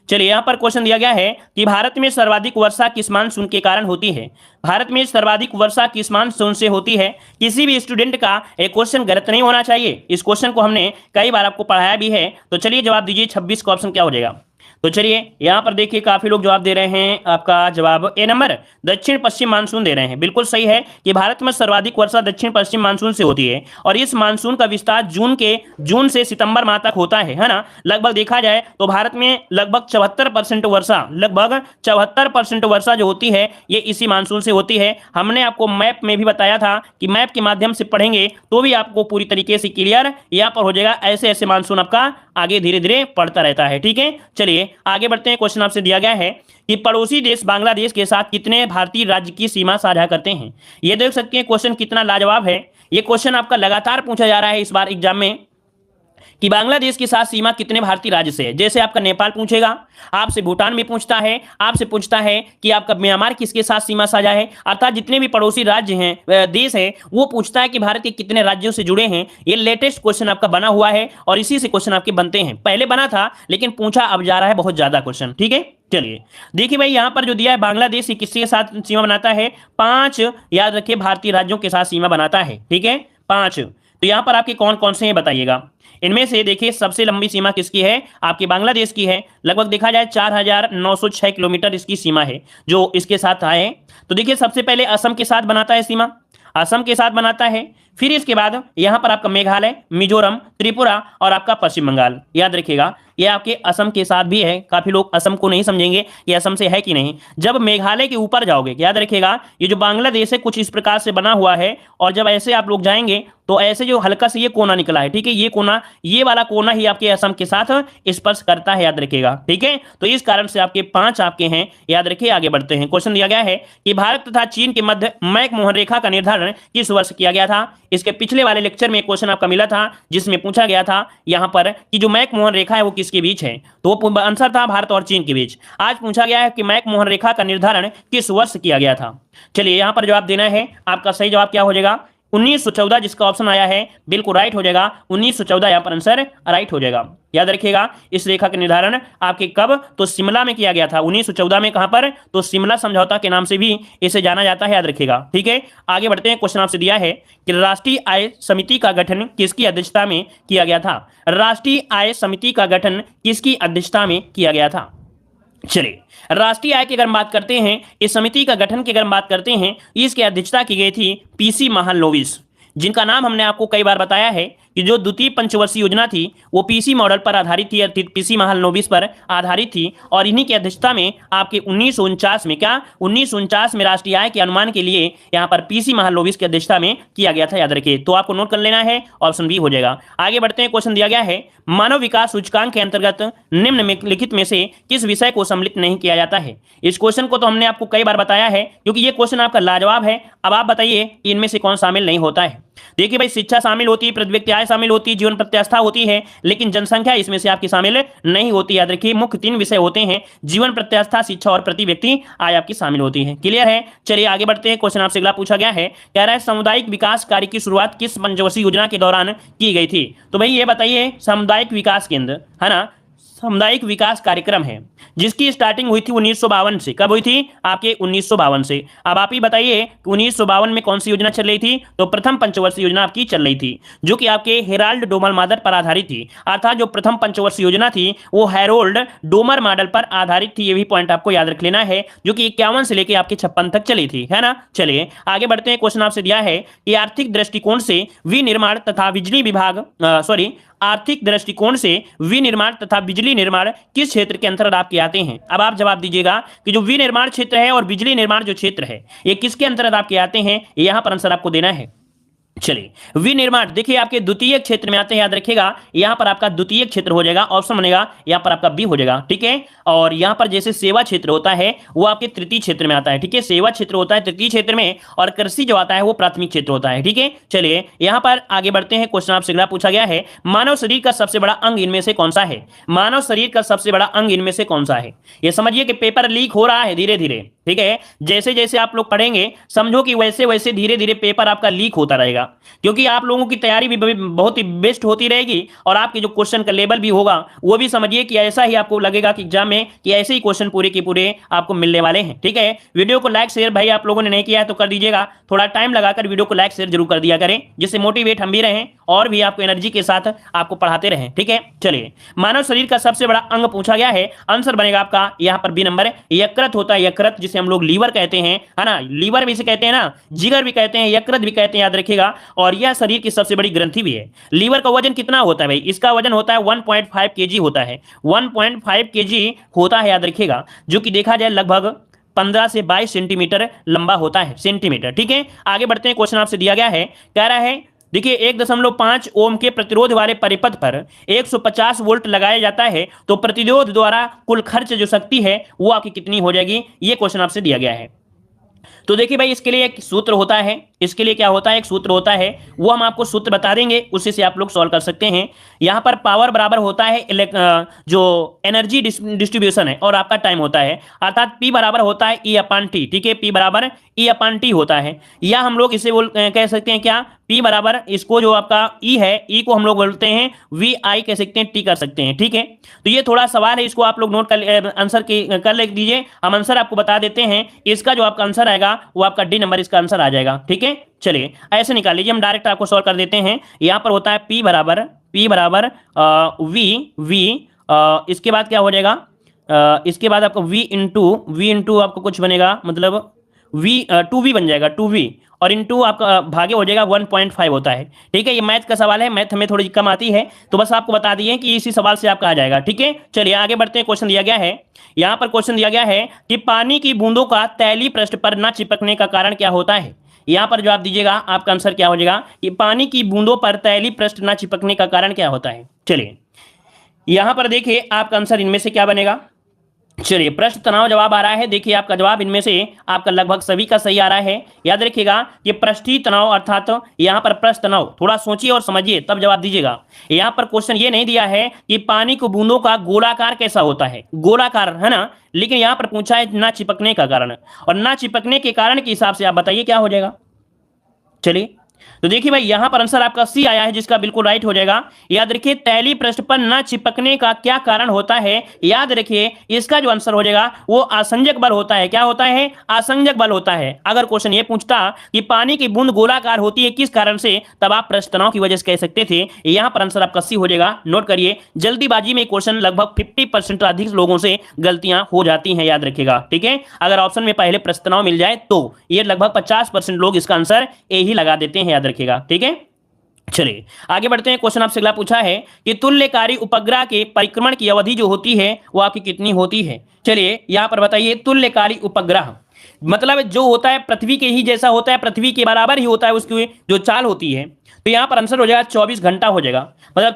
चलिए यहां पर क्वेश्चन दिया गया है कि भारत में सर्वाधिक वर्षा किस मानसून के कारण होती है। भारत में सर्वाधिक वर्षा किस मानसून से होती है। किसी भी स्टूडेंट का एक क्वेश्चन गलत नहीं होना चाहिए, इस क्वेश्चन को हमने कई बार आपको पढ़ाया भी है। तो चलिए जवाब दीजिए 26 का ऑप्शन क्या हो जाएगा। तो चलिए यहां पर देखिए काफी लोग जवाब दे रहे हैं, आपका जवाब ए नंबर दक्षिण पश्चिम मानसून दे रहे हैं। बिल्कुल सही है कि भारत में सर्वाधिक वर्षा दक्षिण पश्चिम मानसून से होती है, और इस मानसून का विस्तार जून से सितंबर माह तक होता है ना। लगभग देखा जाए तो भारत में लगभग 74% वर्षा, लगभग 74% वर्षा जो होती है ये इसी मानसून से होती है। हमने आपको मैप में भी बताया था कि मैप के माध्यम से पढ़ेंगे तो भी आपको पूरी तरीके से क्लियर यहाँ पर हो जाएगा। ऐसे ऐसे मानसून आपका आगे धीरे धीरे पड़ता रहता है। ठीक है, चलिए आगे बढ़ते हैं। क्वेश्चन आपसे दिया गया है कि पड़ोसी देश बांग्लादेश के साथ कितने भारतीय राज्य की सीमा साझा करते हैं। ये देख सकते हैं क्वेश्चन कितना लाजवाब है। ये क्वेश्चन आपका लगातार पूछा जा रहा है इस बार एग्जाम में कि बांग्लादेश के साथ सीमा कितने भारतीय राज्य से है। जैसे आपका नेपाल पूछेगा, आपसे भूटान भी पूछता है, आपसे पूछता है कि आपका म्यांमार किसके साथ सीमा साझा है। अर्थात जितने भी पड़ोसी राज्य हैं, देश है, वो पूछता है कि भारत के कितने राज्यों से जुड़े हैं। ये लेटेस्ट क्वेश्चन आपका बना हुआ है और इसी से क्वेश्चन आपके बनते हैं। पहले बना था लेकिन पूछा अब जा रहा है बहुत ज्यादा क्वेश्चन। ठीक है, चलिए देखिए भाई यहां पर जो दिया है बांग्लादेश किसके साथ सीमा बनाता है, 5 याद रखिए भारतीय राज्यों के साथ सीमा बनाता है। ठीक है, 5 तो यहां पर आपके कौन कौन से हैं बताइएगा। इनमें से देखिए सबसे लंबी सीमा किसकी है, आपके बांग्लादेश की है। लगभग देखा जाए 4906 किलोमीटर इसकी सीमा है जो इसके साथ आए। तो देखिए सबसे पहले असम के साथ बनाता है सीमा, असम के साथ बनाता है। फिर इसके बाद यहां पर आपका मेघालय, मिजोरम, त्रिपुरा और आपका पश्चिम बंगाल। याद रखिएगा ये आपके असम के साथ भी है। काफी लोग असम को नहीं समझेंगे कि असम से है कि नहीं। जब मेघालय के ऊपर जाओगे, याद रखिएगा ये जो बांग्लादेश है कुछ इस प्रकार से बना हुआ है, और जब ऐसे आप लोग जाएंगे तो ऐसे जो हल्का से ये कोना निकला है, ठीक है, ये कोना, ये वाला कोना ही आपके असम के साथ स्पर्श करता है, याद रखिएगा। ठीक है, तो इस कारण से आपके 5 आपके हैं, याद रखिए। आगे बढ़ते हैं। क्वेश्चन दिया गया है कि भारत तथा चीन के मध्य मैक-मोहन रेखा का निर्धारण किस वर्ष किया गया था। इसके पिछले वाले लेक्चर में क्वेश्चन आपका मिला था जिसमें पूछा गया था यहां पर कि जो मैक-मोहन रेखा है वो किसके बीच है, तो वो आंसर था भारत और चीन के बीच। आज पूछा गया है कि मैक-मोहन रेखा का निर्धारण किस वर्ष किया गया था। चलिए यहां पर जवाब देना है। आपका सही जवाब क्या हो जाएगा, 1914, जिसका ऑप्शन आया है बिल्कुल राइट हो जाएगा। 1914 यहां पर आंसर राइट हो जाएगा। याद रखिएगा इस रेखा का निर्धारण आपके कब, तो शिमला में किया गया था 1914 में। कहां पर, तो शिमला समझौता के नाम से भी इसे जाना जाता है, याद रखिएगा। ठीक है, आगे बढ़ते हैं। क्वेश्चन आपसे दिया है कि राष्ट्रीय आय समिति का गठन किसकी अध्यक्षता में किया गया था। राष्ट्रीय आय समिति का गठन किसकी अध्यक्षता में किया गया था। चलिए राष्ट्रीय आय की अगर बात करते हैं, इस समिति का गठन की अगर बात करते हैं, इसकी अध्यक्षता की गई थी पीसी महालनोबिस, जिनका नाम हमने आपको कई बार बताया है कि जो द्वितीय पंचवर्षीय योजना थी वो पीसी मॉडल पर आधारित थी, पीसी महालनोबिस पर आधारित थी। और इन्हीं की अध्यक्षता में आपके 1949 में, क्या 1949 में राष्ट्रीय आय के अनुमान के लिए यहाँ पर पीसी महालनोबिस की अध्यक्षता में किया गया था, याद रखिए। तो आपको नोट कर लेना है, ऑप्शन बी हो जाएगा। आगे बढ़ते हैं। क्वेश्चन दिया गया है मानव विकास सूचकांक के अंतर्गत निम्नलिखित में से किस विषय को सम्मिलित नहीं किया जाता है। इस क्वेश्चन को तो हमने आपको कई बार बताया है क्योंकि ये क्वेश्चन आपका लाजवाब है। अब आप बताइए इनमें से कौन शामिल नहीं होता है। देखिए भाई, शिक्षा शामिल होती है, प्रति व्यक्ति आय शामिल होती है, जीवन प्रत्यास्था होती है, लेकिन जनसंख्या इसमें से आपकी शामिल नहीं होती। याद रखिए मुख्य 3 विषय होते हैं, जीवन प्रत्यास्था, शिक्षा और प्रति व्यक्ति आय आपकी शामिल होती है। क्लियर है। चलिए आगे बढ़ते हैं। क्वेश्चन आपसे अगला पूछा गया है, कह रहा है सामुदायिक विकास कार्य की शुरुआत किस पंचवर्षीय योजना के दौरान की गई थी। तो भाई ये बताइए, सामुदायिक विकास केंद्र है ना, सामुदायिक विकास कार्यक्रम है जिसकी स्टार्टिंग हुई थी 1952 से। कब हुई थी, आपके 1952 से। अब आप ही बताइए 1952 में कौन सी योजना चल रही थी, तो प्रथम पंचवर्षीय योजना आपकी चल रही थी जो कि आपके हेराल्ड डोमर मॉडल पर आधारित थी। अर्थात जो प्रथम पंचवर्षीय योजना थी वो हैरोल्ड डोमर मॉडल पर आधारित थी। ये भी पॉइंट आपको याद रख लेना है, जो कि 51 से लेकर आपके 56 तक चली थी, है ना। चलिए आगे बढ़ते हैं। क्वेश्चन आपसे दिया है कि आर्थिक दृष्टिकोण से विनिर्माण तथा बिजली विभाग आर्थिक दृष्टिकोण से विनिर्माण तथा बिजली निर्माण किस क्षेत्र के अंतर्गत आपके आते हैं। अब आप जवाब दीजिएगा कि जो विनिर्माण क्षेत्र है और बिजली निर्माण जो क्षेत्र है ये किसके अंतर्गत आपके आते हैं, यहां पर आंसर आपको देना है। चलिए विनिर्माण देखिए आपके द्वितीय क्षेत्र में आते हैं, याद रखिएगा यहां पर आपका द्वितीय क्षेत्र हो जाएगा, ऑप्शन बनेगा यहां पर आपका बी हो जाएगा। ठीक है, और यहां पर जैसे सेवा क्षेत्र होता है वो आपके तृतीय क्षेत्र में आता है। ठीक है, सेवा क्षेत्र होता है तृतीय क्षेत्र में, और कृषि जो आता है वो प्राथमिक क्षेत्र होता है। ठीक है, चलिए यहां पर आगे बढ़ते हैं। क्वेश्चन आपसे अगला पूछा गया है, मानव शरीर का सबसे बड़ा अंग इनमें से कौन सा है। मानव शरीर का सबसे बड़ा अंग इनमें से कौन सा है। ये समझिए कि पेपर लीक हो रहा है धीरे धीरे। ठीक है, जैसे जैसे आप लोग पढ़ेंगे समझो कि वैसे वैसे धीरे धीरे पेपर आपका लीक होता रहेगा, क्योंकि आप लोगों की तैयारी भी बहुत ही बेस्ट होती रहेगी, और आपके जो क्वेश्चन का लेवल भी होगा वो भी समझिए कि ऐसा ही आपको लगेगा कि एग्जाम में कि ऐसे ही क्वेश्चन पूरे के पूरे आपको मिलने वाले हैं। ठीक है, वीडियो को लाइक शेयर भाई आप लोगों ने नहीं किया है तो कर दीजिएगा, थोड़ा टाइम लगाकर वीडियो को लाइक शेयर जरूर कर दिया करें, जिससे मोटिवेट हम भी रहें और भी आपको एनर्जी के साथ आपको पढ़ाते रहें। ठीक है, चलिए मानव शरीर का सबसे बड़ा अंग पूछा गया है, आंसर बनेगा आपका यहाँ पर बी नंबर, यकृत होता है। यकृत जिसे हम लोग लीवर कहते हैं, है ना, लीवर भी इसे कहते हैं ना, जिगर भी कहते हैं, यकृत भी कहते हैं, याद रखिएगा। और यह शरीर की सबसे बड़ी ग्रंथि भी है। लीवर का वजन कितना होता है भाई, इसका वजन होता है 1.5 kg होता है, 1.5 kg होता है, याद रखिएगा, जो कि देखा जाए लगभग 15 से 22 सेंटीमीटर लंबा होता है, सेंटीमीटर। ठीक है, आगे बढ़ते हैं। क्वेश्चन आपसे दिया गया है, कह रहा है देखिए 1.5 ओम के प्रतिरोध वाले परिपथ पर 150 वोल्ट लगाया जाता है तो प्रतिरोध द्वारा कुल खर्च जो शक्ति है वो आपकी कितनी हो जाएगी, ये क्वेश्चन आपसे दिया गया है। तो देखिए भाई इसके लिए एक सूत्र होता है, इसके लिए क्या होता है, एक सूत्र होता है, वो हम आपको सूत्र बता देंगे, उसी से आप लोग सॉल्व कर सकते हैं। यहाँ पर पावर बराबर होता है जो एनर्जी डिस्ट्रीब्यूशन है और आपका टाइम होता है, अर्थात P बराबर होता है E/T। ठीक है, P बराबर E/T होता है, या हम लोग इसे कह सकते हैं क्या, P बराबर इसको जो आपका E है, E को हम लोग बोलते हैं VI कह सकते हैं, T कर सकते हैं। ठीक है, तो ये थोड़ा सवाल है, इसको आप लोग नोट कर आंसर कर दीजिए, हम आंसर आपको बता देते हैं। इसका जो आपका आंसर आएगा वो आपका डी नंबर इसका आंसर आ जाएगा। ठीक है, चलिए ऐसे निकाल लीजिए, हम डायरेक्ट आपको सॉल्व कर देते हैं। यहाँ पर होता है P बराबर V, इसके बाद क्या हो जाएगा, इसके बाद आपको V इंटू आपको कुछ बनेगा, मतलब V 2V बन जाएगा, 2V, और इंटू आपका भागे हो जाएगा 1.5 होता है। ठीक है, ये मैथ का सवाल है, मैथ हमें थोड़ी कम आती है, तो बस आपको बता दिए कि इसी सवाल से आपका आ जाएगा। ठीक है, चलिए आगे बढ़ते हैं। क्वेश्चन दिया गया है, यहाँ पर क्वेश्चन दिया गया है कि पानी की बूंदों का तैलीय पृष्ठ पर न चिपकने का कारण क्या होता है। यहाँ पर जवाब दीजिएगा, आपका आंसर क्या हो जाएगा कि पानी की बूंदों पर तैलीय पृष्ठ न चिपकने का कारण क्या होता है। चलिए यहाँ पर देखिए आपका आंसर इनमें से क्या बनेगा। चलिए पृष्ठ तनाव जवाब आ रहा है। देखिए आपका जवाब इनमें से आपका लगभग सभी का सही आ रहा है। याद रखिएगा ये पृष्ठीय तनाव अर्थात यहाँ पर पृष्ठ तनाव, थोड़ा सोचिए और समझिए तब जवाब दीजिएगा। यहाँ पर क्वेश्चन ये नहीं दिया है कि पानी को बूंदों का गोलाकार कैसा होता है, गोलाकार है ना, लेकिन यहाँ पर पूछा है ना चिपकने का कारण, और ना चिपकने के कारण के हिसाब से आप बताइए क्या हो जाएगा। चलिए तो देखिए भाई यहाँ पर आंसर आपका सी आया है, जिसका बिल्कुल राइट हो जाएगा। याद रखिए तैलीय पृष्ठ पर न चिपकने का क्या कारण होता है, याद रखिए इसका जो आंसर हो जाएगा वो आसंजक बल होता है। क्या होता है, आसंजक बल होता है। अगर क्वेश्चन ये पूछता कि पानी की बूंद गोलाकार होती है किस कारण से, तब आप पृष्ठ तनाव की वजह से कह सकते थे। यहाँ पर आंसर आपका सी हो जाएगा। नोट करिए, जल्दीबाजी में क्वेश्चन लगभग 50% अधिक लोगों से गलतियां हो जाती हैं, याद रखिएगा। ठीक है, अगर ऑप्शन में पहले पृष्ठ तनाव मिल जाए तो ये लगभग 50% लोग इसका आंसर ए ही लगा देते हैं, याद रखिएगा। ठीक है, चलिए आगे बढ़ते हैं। क्वेश्चन आपसे अगला पूछा है कि तुल्यकारी उपग्रह के परिक्रमण की अवधि जो होती है वो आपकी कितनी होती है। चलिए यहां पर बताइए, तुल्यकारी उपग्रह मतलब जो होता है पृथ्वी के ही जैसा होता है, पृथ्वी के बराबर ही होता है उसकी जो चाल होती है, तो यहां पर आंसर हो जाएगा 24 घंटा हो जाएगा। मतलब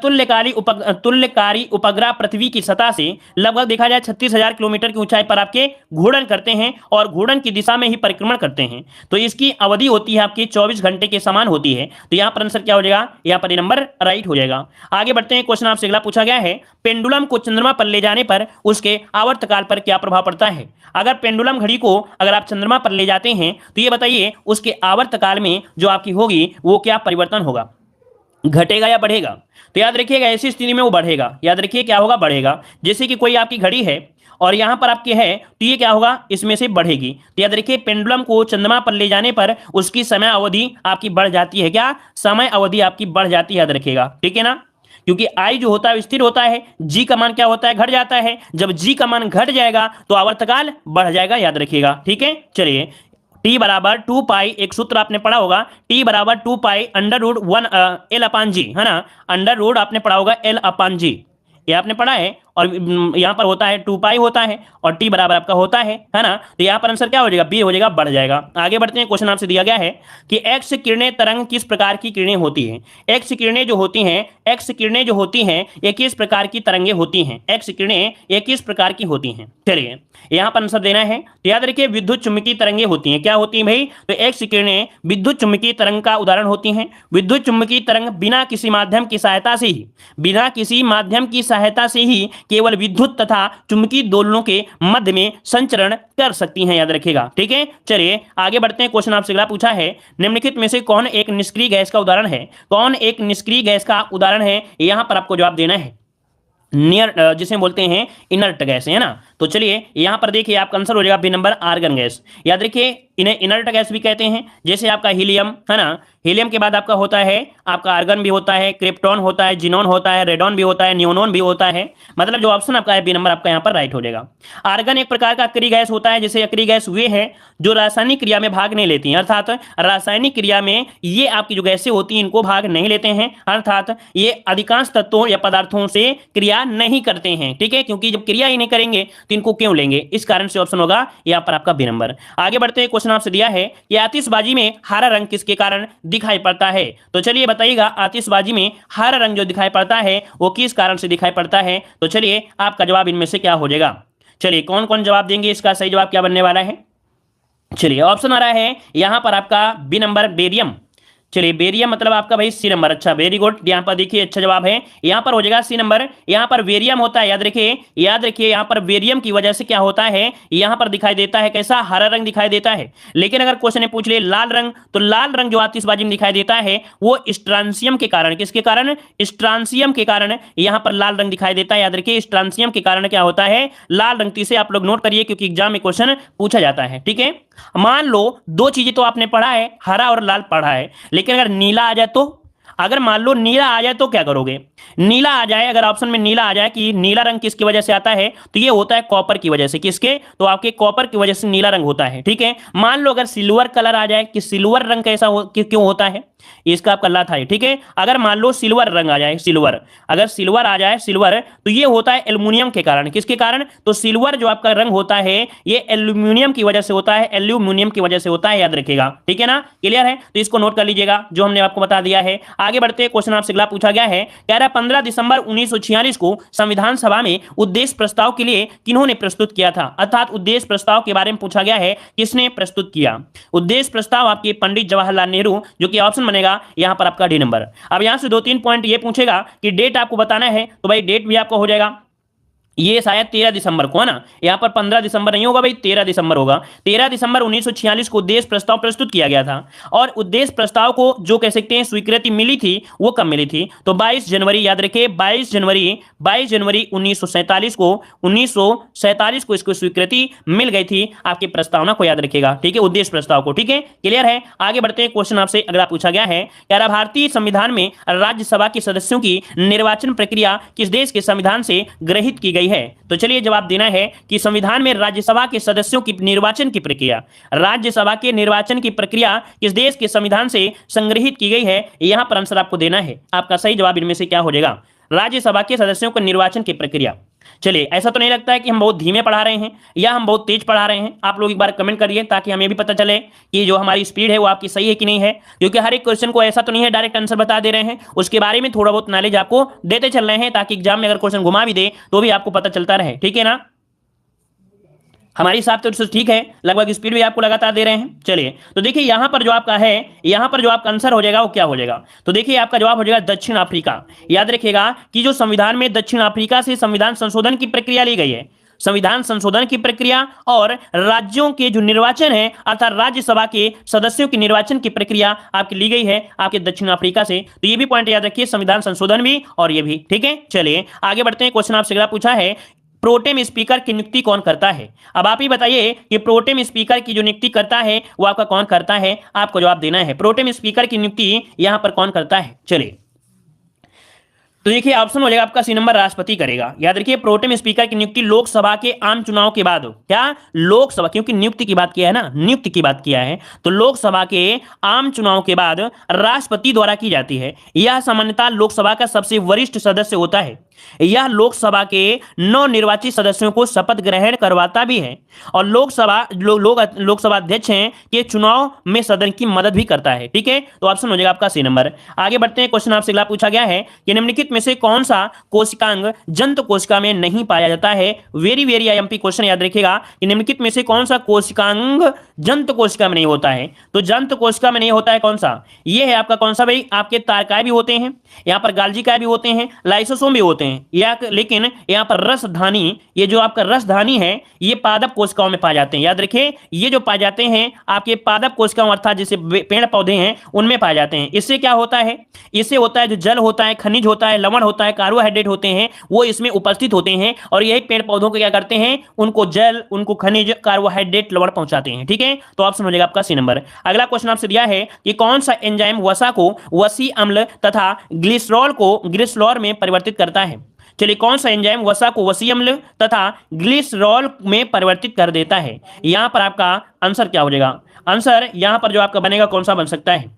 तुल्यकारी उपग्रह पृथ्वी की सतह से लगभग देखा जाए 36,000 किलोमीटर की ऊंचाई पर आपके घूर्णन करते हैं और घूर्णन की दिशा में ही परिक्रमण करते हैं, तो इसकी अवधि होती है आपकी 24 घंटे के समान होती है। तो यहां पर आंसर क्या हो जाएगा, यहां पर ये नंबर राइट हो जाएगा। आगे बढ़ते हैं। क्वेश्चन आपसे अगला पूछा गया है, पेंडुलम को चंद्रमा पर ले जाने पर उसके आवर्तकाल पर क्या प्रभाव पड़ता है। अगर पेंडुलम घड़ी को अगर आप चंद्रमा पर ले जाते हैं तो ये बताइए उसके आवर्तकाल में जो आपकी होगी वो क्या परिवर्तन होगा, घटेगा या बढ़ेगा। तो याद रखिएगा ऐसी स्थिति में वो बढ़ेगा। याद रखिए क्या होगा, बढ़ेगा। जैसे कि कोई आपकी घड़ी है और यहां पर आपकी है तो ये क्या होगा, इसमें से बढ़ेगी। तो याद रखिए पेंडुलम को चंद्रमा पर ले जाने पर उसकी समय अवधि आपकी बढ़ जाती है। क्या, समय अवधि आपकी बढ़ जाती है, याद रखिएगा। ठीक है ना, क्योंकि आई जो होता है स्थिर होता है, जी का मान क्या होता है, घट जाता है। जब जी का मान घट जाएगा तो आवर्तकाल बढ़ जाएगा, याद रखिएगा। ठीक है, चलिए टी बराबर 2 पाई, एक सूत्र आपने पढ़ा होगा, टी बराबर 2 पाई अंडर रूट 1 एल अपान जी, है ना, अंडर रूट आपने पढ़ा होगा एल अपान जी, ये आपने पढ़ा है। और यहाँ पर होता है 2 पाई होता है और टी बराबर आपका होता है ना, तो यहाँ पर आंसर क्या हो जाएगा, बी हो जाएगा, बढ़ जाएगा। आगे बढ़ते हैं। क्वेश्चन आपसे दिया गया है कि एक्स किरणें तरंग किस प्रकार की किरणें होती हैं। एक्स किरणें जो होती हैं ये किस प्रकार की तरंगे होती हैं, एक्स किरणें ये किस प्रकार की होती हैं। चलिए यहाँ पर आंसर देना है, तो याद रखिए विद्युत चुम्बकीय तरंगे होती हैं। क्या होती हैं भाई, तो एक्स किरणें विद्युत चुम्बकीय तरंग का उदाहरण होती हैं। विद्युत चुम्बकीय तरंग बिना किसी माध्यम की सहायता से ही केवल विद्युत तथा चुंबकीय दोलनों के मध्य में संचरण कर सकती हैं, याद रखिएगा। ठीक है, चलिए आगे बढ़ते हैं। क्वेश्चन आपसे अगला पूछा है, निम्नलिखित में से कौन एक निष्क्रिय गैस का उदाहरण है, कौन एक निष्क्रिय गैस का उदाहरण है, यहां पर आपको जवाब देना है। नियर जिसे बोलते हैं इनर्ट गैस, है ना। तो चलिए यहां पर देखिए आपका आंसर हो जाएगा बी नंबर, आर्गन गैस। याद रखिए इन्हें इनर्ट गैस भी कहते हैं। जैसे आपका हीलियम, है ना, हीलियम के बाद आपका होता है आपका आर्गन भी होता है, क्रिप्टॉन होता है, जिनोन होता है, रेडॉन भी होता है, नियोनॉन भी होता है। मतलब जो ऑप्शन आपका है बी नंबर आपका यहाँ पर राइट हो जाएगा। आर्गन एक प्रकार का अक्रिय गैस होता है। जैसे अक्रिय गैस वे है जो रासायनिक क्रिया में भाग नहीं लेती हैं, अर्थात रासायनिक क्रिया में ये आपकी जो गैसें होती हैं इनको भाग नहीं लेते हैं, अर्थात ये अधिकांश तत्वों या पदार्थों से क्रिया नहीं करते हैं। ठीक है, क्योंकि जब क्रिया ही नहीं करेंगे तो इनको क्यों लेंगे, इस कारण से ऑप्शन होगा यहाँ पर आपका बी नंबर। आगे बढ़ते हैं। क्वेश्चन आपसे दिया है कि आतिशबाजी में हरा रंग किसके कारण दिखाई पड़ता है। तो चलिए बताइएगा आतिशबाजी में हरा रंग जो दिखाई पड़ता है वो किस कारण से दिखाई पड़ता है। तो चलिए आपका जवाब इनमें से क्या हो जाएगा। चलिए कौन कौन जवाब देंगे, इसका सही जवाब क्या बनने वाला है। चलिए ऑप्शन आ रहा है यहां पर आपका बी नंबर, बेरियम। चलिए बेरियम मतलब आपका भाई सी नंबर। अच्छा वेरी गुड, यहाँ पर देखिए अच्छा जवाब है, यहाँ पर हो जाएगा सी नंबर। यहाँ पर वेरियम होता है, याद रखिए यहाँ पर वेरियम की वजह से क्या होता है, यहाँ पर दिखाई देता है कैसा, हरा रंग दिखाई देता है। लेकिन अगर क्वेश्चन ने पूछ ले लाल रंग, तो लाल रंग जो आतिशबाजी में दिखाई देता है वो स्ट्रांसियम के कारण, किसके कारण, स्ट्रांसियम के कारण यहाँ पर लाल रंग दिखाई देता है। याद रखिए स्ट्रांसियम के कारण क्या होता है, लाल रंग। तो इसे आप लोग नोट करिए क्योंकि एग्जाम में क्वेश्चन पूछा जाता है। ठीक है, मान लो दो चीजें तो आपने पढ़ा है, हरा और लाल पढ़ा है, लेकिन अगर नीला आ जाए तो, अगर मान लो नीला आ जाए तो क्या करोगे, नीला आ जाए, अगर ऑप्शन में नीला आ जाए कि नीला रंग किसकी वजह से आता है, तो ये होता है कॉपर की वजह से। किसके, तो आपके कॉपर की वजह से नीला रंग होता है। ठीक है, मान लो अगर सिल्वर कलर आ जाए कि सिल्वर रंग कैसा क्यों होता है, इसका आपका ला था। ठीक है, अगर मान लो सिल्वर रंग आ जाए, सिल्वर, अगर सिल्वर आ जाए सिल्वर, तो ये होता है एल्यूमिनियम के कारण। किसके कारण, तो सिल्वर जो आपका रंग होता है ये एल्यूमिनियम की वजह से होता है, एल्यूमिनियम की वजह से होता है, याद रखिएगा। ठीक है ना, क्लियर है, तो इसको नोट कर लीजिएगा जो हमने आपको बता दिया है। आगे बढ़ते हैं, क्वेश्चन आपसे अगला पूछा गया है, कह रहा 15 दिसंबर 1946 को संविधान सभा में उद्देश्य प्रस्ताव के लिए किन्होंने प्रस्तुत किया था, अर्थात उद्देश्य प्रस्ताव के बारे में पूछा गया है, किसने प्रस्तुत किया। उद्देश्य प्रस्ताव आपके पंडित जवाहरलाल नेहरू, जो कि ऑप्शन बनेगा यहां पर आपका डी नंबर। अब यहां से 2-3 पॉइंट ये पूछेगा कि डेट आपको बताना है, तो भाई डेट भी आपका हो जाएगा, ये शायद 13 दिसंबर को है ना, यहां पर 15 दिसंबर नहीं होगा भाई, 13 दिसंबर होगा। 13 दिसंबर 1946 को उद्देश्य प्रस्ताव प्रस्तुत किया गया था। और उद्देश्य प्रस्ताव को जो कह सकते हैं स्वीकृति मिली थी, वो कब मिली थी, तो 22 जनवरी, याद रखिए 22 जनवरी 1947 को, 1947 को इसको स्वीकृति मिल गई थी आपकी प्रस्तावना को, याद रखिएगा। ठीक है, उद्देश्य प्रस्ताव को। ठीक है, क्लियर है। आगे बढ़ते हैं, क्वेश्चन आपसे अगला पूछा गया है, यार भारतीय संविधान में राज्यसभा के सदस्यों की निर्वाचन प्रक्रिया किस देश के संविधान से ग्रहित की गई है। तो चलिए जवाब देना है कि संविधान में राज्यसभा के सदस्यों की निर्वाचन की प्रक्रिया, राज्यसभा के निर्वाचन की प्रक्रिया किस देश के संविधान से संग्रहित की गई है, यहां पर आंसर आपको देना है। आपका सही जवाब इनमें से क्या हो जाएगा, राज्यसभा के सदस्यों को निर्वाचन की प्रक्रिया। चलिए, ऐसा तो नहीं लगता है कि हम बहुत धीमे पढ़ा रहे हैं या हम बहुत तेज पढ़ा रहे हैं, आप लोग एक बार कमेंट करिए ताकि हमें भी पता चले कि जो हमारी स्पीड है वो आपकी सही है कि नहीं है। क्योंकि हर एक क्वेश्चन को ऐसा तो नहीं है डायरेक्ट आंसर बता दे रहे हैं, उसके बारे में थोड़ा बहुत नॉलेज आपको देते चल रहे हैं, ताकि एग्जाम में अगर क्वेश्चन घुमा भी दे तो भी आपको पता चलता रहे। ठीक है ना, हमारी हिसाब से ठीक है, लगभग स्पीड भी आपको लगातार दे रहे हैं। चलिए, तो देखिए यहां पर जो आपका है, यहां पर जो आपका आंसर हो जाएगा वो क्या हो जाएगा, तो देखिए आपका जवाब हो जाएगा दक्षिण अफ्रीका। याद रखिएगा कि जो संविधान में दक्षिण अफ्रीका से संविधान संशोधन की प्रक्रिया ली गई है, संविधान संशोधन की प्रक्रिया और राज्यों के जो निर्वाचन है, अर्थात राज्यसभा के सदस्यों की निर्वाचन की प्रक्रिया आपकी ली गई है आपके दक्षिण अफ्रीका से। तो ये भी पॉइंट याद रखिए, संविधान संशोधन भी और ये भी। ठीक है, चलिए आगे बढ़ते हैं, क्वेश्चन आपसे अगला पूछा है, प्रोटेम स्पीकर की नियुक्ति कौन करता है। अब आप ही बताइए कि प्रोटेम स्पीकर की जो नियुक्ति करता है वो आपका कौन करता है, आपको जवाब देना है। प्रोटेम स्पीकर की नियुक्ति यहां पर कौन करता है। चलिए, तो देखिए ऑप्शन हो जाएगा आपका सी नंबर, राष्ट्रपति करेगा। याद रखिए प्रोटेम स्पीकर की नियुक्ति लोकसभा के आम चुनाव के बाद, क्या लोकसभा, क्योंकि नियुक्ति की बात किया है ना, नियुक्ति की बात किया है, तो लोकसभा के आम चुनाव के बाद राष्ट्रपति द्वारा की जाती है। यह सामान्यतः लोकसभा का सबसे वरिष्ठ सदस्य होता है। यह लोकसभा के नवनिर्वाचित सदस्यों को शपथ ग्रहण करवाता भी है और लोकसभा अध्यक्ष हैं कि चुनाव में सदन की मदद भी करता है। ठीक है, तो ऑप्शन हो जाएगा आपका सी नंबर। आगे बढ़ते हैं, क्वेश्चन आपसे अगला पूछा गया है कि निम्नलिखित में से कौन सा कोशिकांग जंतु कोशिका में नहीं पाया जाता है। वेरी वेरी आईएमपी क्वेश्चन, याद रखिएगा कि निम्नलिखित में से कौन सा कोशिकांग जंतु कोशिका में नहीं होता है। तो जंतु कोशिका में नहीं होता है कौन सा, ये है आपका कौन सा भाई, आपके तारकाय भी होते हैं, यहाँ पर गाल्जिकाय भी होते हैं, लाइसोसोम भी होते हैं, लेकिन यहाँ पर रसधानी, ये जो आपका रसधानी है ये पादप कोशिकाओं में पाए जाते हैं। याद रखिए ये जो पाए जाते हैं आपके पादप कोशिकाओं, अर्थात जैसे पेड़ पौधे हैं उनमें पाए जाते हैं। इससे क्या होता है, इससे होता है जो जल होता है, खनिज होता है, लवण होता है, कार्बोहाइड्रेट होते हैं, वो इसमें उपस्थित होते हैं और यही पेड़ पौधों को क्या करते हैं, उनको जल, उनको खनिज, कार्बोहाइड्रेट, लवण पहुंचाते हैं। ठीक है, तो ऑप्शन हो जाएगा आपका सी नंबर। अगला क्वेश्चन आपसे दिया है कि कौन सा एंजाइम वसा को वसी अम्ल तथा ग्लिसरॉल को ग्लिसरॉल में परिवर्तित करता है। चलिए, कौन सा एंजाइम वसा को वसी अम्ल तथा ग्लिसरॉल में परिवर्तित कर देता है। यहां पर आपका आंसर क्या हो जाएगा, आंसर यहां पर जो आपका बनेगा कौन सा बन सकता है,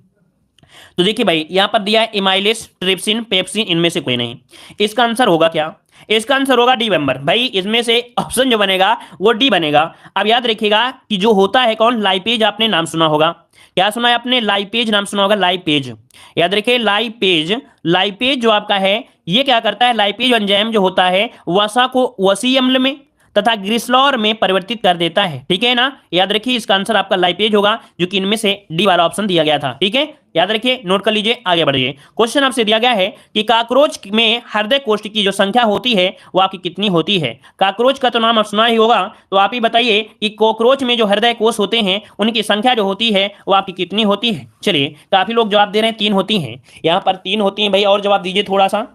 तो देखिए भाई यहां पर दिया है इमाइलेस, ट्रिप्सिन, पेप्सिन, इनमें से कोई नहीं। इसका आंसर होगा क्या, इसका आंसर होगा डी नंबर। भाई इसमें से ऑप्शन जो बनेगा वो डी बनेगा। अब याद रखिएगा कि जो होता है कौन, लाइपेज, आपने नाम सुना होगा, क्या सुना है आपने, लाइपेज नाम सुना होगा, लाइपेज। याद रखिए लाइपेज, लाइपेज जो आपका है ये क्या करता है, लाइपेज एंजाइम जो होता है वसा को वसी अम्ल में तथा ग्रिसलॉर में परिवर्तित कर देता है। ठीक है ना, याद रखिए इसका आंसर आपका लाइपेज होगा, जो कि इनमें से डी वाला ऑप्शन दिया गया था। ठीक है, याद रखिए, नोट कर लीजिए, आगे बढ़िए। क्वेश्चन आपसे दिया गया है कि काकरोच में हृदय कोष्ठ की जो संख्या होती है वो आपकी कितनी होती है। काकरोच का तो नाम आप सुना ही होगा, तो आप ही बताइए कि कॉकरोच में जो हृदय कोष होते हैं उनकी संख्या जो होती है वो आपकी कितनी होती है। चलिए, काफी लोग जवाब दे रहे हैं 3 होती हैं, यहां पर 3 होती हैं भाई, और जवाब दीजिए थोड़ा सा।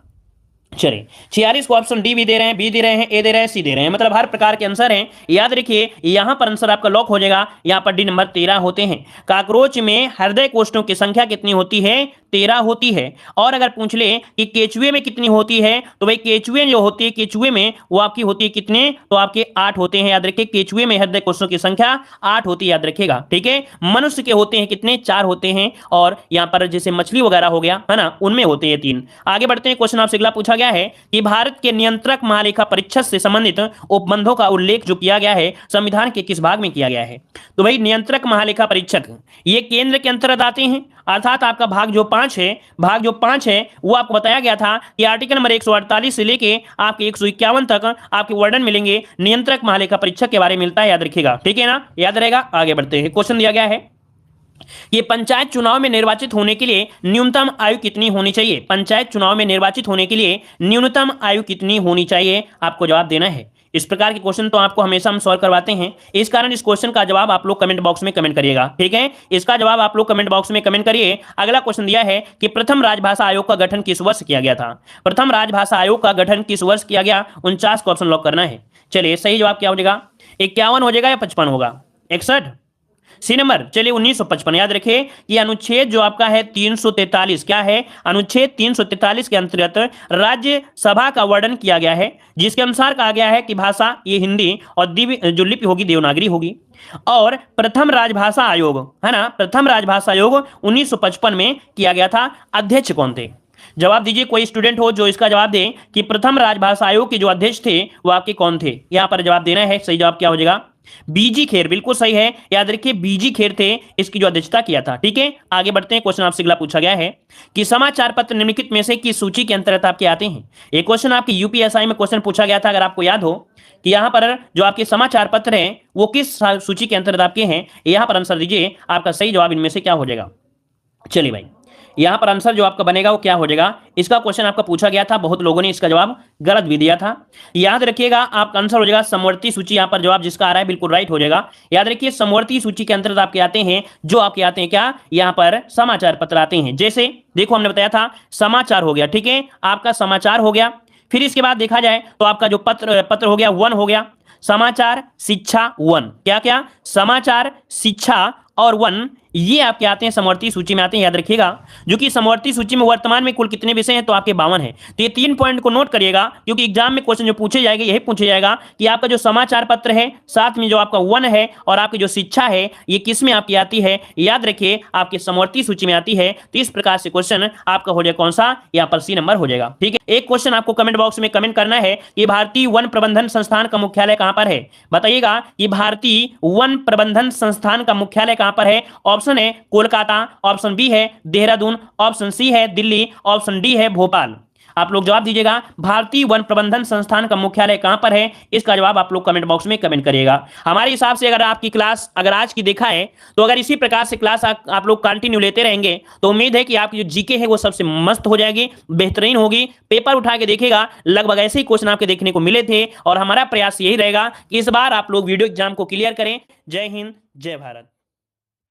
चलिए, 46 को ऑप्शन डी भी दे रहे हैं, बी दे रहे हैं, ए दे रहे हैं, सी दे रहे हैं, मतलब हर प्रकार के आंसर हैं। याद रखिए यहां पर आंसर आपका लॉक हो जाएगा, यहां पर डी नंबर 13 होते हैं। काकरोच में हृदय कोष्ठों की संख्या कितनी होती है, 13 होती है। और अगर पूछ ले कि केचुए में कितनी होती है, तो भाई केचुए जो होती है, केचुए में वो आपकी होती है कितने, तो आपके 8 होते हैं। याद रखिए केचुए में हृदय कोष्ठों की संख्या 8 होती है, याद रखिएगा। ठीक है, मनुष्य के होते हैं कितने, 4 होते हैं, और यहां पर जैसे मछली वगैरह हो गया है ना, उनमें होते हैं 3। आगे बढ़ते हैं, क्वेश्चन आपसे अगला पूछा गया है कि भारत के नियंत्रक महालेखा परीक्षक से संबंधित उपबंधों का उल्लेख जो किया गया है संविधान के किस भाग में किया गया है। तो भाई नियंत्रक महालेखा परीक्षक ये केंद्र के अंतर्गत आते हैं, अर्थात आपका भाग जो 5 है वो आपको बताया गया था कि आर्टिकल नंबर 148 से लेके आपके 151 तक आपके वर्णन मिलेंगे, नियंत्रक महालेखा परीक्षक के बारे में मिलता है, याद रखिएगा। ठीक है ना, याद रहेगा। आगे बढ़ते हैं, क्वेश्चन दिया गया है ये पंचायत चुनाव में निर्वाचित होने के लिए न्यूनतम आयु कितनी होनी चाहिए। पंचायत चुनाव में निर्वाचित होने के लिए न्यूनतम आयु कितनी होनी चाहिए, आपको जवाब देना है। इस प्रकार के क्वेश्चन तो आपको हमेशा हम सॉल्व करवाते हैं, इस कारण इस क्वेश्चन का जवाब आप लोग कमेंट बॉक्स में कमेंट करिएगा। ठीक है, इसका जवाब आप लोग कमेंट बॉक्स में कमेंट करिए। अगला क्वेश्चन दिया है कि प्रथम राजभाषा आयोग का गठन किस वर्ष किया गया था। प्रथम राजभाषा आयोग का गठन किस वर्ष किया गया, 49 को ऑप्शन लॉक करना है। चलिए, सही जवाब क्या हो जाएगा, 51 हो जाएगा या 55 होगा, 61 सी नंबर। चलिए 1955। याद रखिए कि अनुच्छेद जो आपका है 343, क्या है, अनुच्छेद 343 के अंतर्गत राज्यसभा का वर्णन किया गया है, जिसके अनुसार कहा गया है कि भाषा ये हिंदी और जो लिपि होगी देवनागरी होगी। और प्रथम राजभाषा आयोग है ना, प्रथम राजभाषा आयोग 1955 में किया गया था। अध्यक्ष कौन थे, जवाब दीजिए, कोई स्टूडेंट हो जो इसका जवाब दे कि प्रथम राजभाषा आयोग के जो अध्यक्ष थे वो आपके कौन थे। यहां पर जवाब देना है, सही जवाब क्या हो जाएगा, बीजी खेर, बिल्कुल सही है। याद रखिए बीजी खेर थे इसकी जो अध्यक्षता किया था। ठीक है, आगे बढ़ते हैं, क्वेश्चन आपसे अगला पूछा गया है कि समाचार पत्र निम्नलिखित में से किस सूची के अंतर्गत आपके आते हैं। एक क्वेश्चन आपकी यूपीएसआई में क्वेश्चन पूछा गया था, अगर आपको याद हो कि यहां पर जो आपके समाचार पत्र हैं वो किस सूची के अंतर्गत आपके हैं, यहां पर आंसर दीजिए, आपका सही जवाब इनमें से क्या हो जाएगा। चलिए भाई, यहां पर आंसर जो आपका बनेगा वो क्या हो जाएगा, इसका क्वेश्चन आपका पूछा गया था, बहुत लोगों ने इसका जवाब गलत भी दिया था। याद रखिएगा आपका आंसर हो जाएगा समवर्ती सूची, यहां पर जवाब जिसका आ रहा है बिल्कुल राइट हो जाएगा। याद रखिए समवर्ती सूची के अंतर्गत आपके आते हैं, जो आपके आते हैं क्या, यहां पर समाचार पत्र आते हैं। जैसे देखो हमने बताया था समाचार हो गया, ठीक है, आपका समाचार हो गया। फिर इसके बाद देखा जाए तो आपका जो पत्र हो गया 1 हो गया, समाचार शिक्षा 1, क्या क्या, समाचार शिक्षा और 1 ये आपके आते हैं समवर्ती सूची में आते हैं। याद रखिएगा, जो कि समवर्ती सूची में वर्तमान में कुल कितने विषय हैं, तो आपके 52 हैं। तो ये 3 पॉइंट को नोट करिएगा, क्योंकि एग्जाम में क्वेश्चन जो पूछे जाएंगे यही पूछे जाएगा कि आपका जो समाचार पत्र है, साथ में जो आपका 1 है और आपकी जो शिक्षा है, ये किस में आपकी आती है। याद रखिए आपके समवर्ती सूची में आती है। तो इस प्रकार से क्वेश्चन आपका हो जाएगा कौन सा, यहाँ पर सी नंबर हो जाएगा। ठीक है, एक क्वेश्चन आपको कमेंट बॉक्स में कमेंट करना है कि भारतीय वन प्रबंधन संस्थान का मुख्यालय कहां पर है। बताइएगा कि भारतीय वन प्रबंधन संस्थान का मुख्यालय कहां पर है। ऑप्शन है कोलकाता, ऑप्शन बी है देहरादून, ऑप्शन सी है दिल्ली, ऑप्शन डी है भोपाल। आप लोग जवाब दीजिएगा, भारतीय वन प्रबंधन संस्थान का मुख्यालय कहां पर है, इसका जवाब आप लोग कमेंट बॉक्स में कमेंट करिएगा। हमारे हिसाब से अगर आपकी क्लास अगर आज की देखा है, तो अगर इसी प्रकार से क्लास आप लोग कंटिन्यू लेते रहेंगे, तो उम्मीद है कि आपकी जो जीके है वो सबसे मस्त हो जाएगी, बेहतरीन होगी। पेपर उठा के देखिएगा, लगभग ऐसे ही क्वेश्चन आपके देखने को मिले थे, और हमारा प्रयास यही रहेगा कि इस बार आप लोग वीडियो एग्जाम को क्लियर करें। जय हिंद, जय भारत।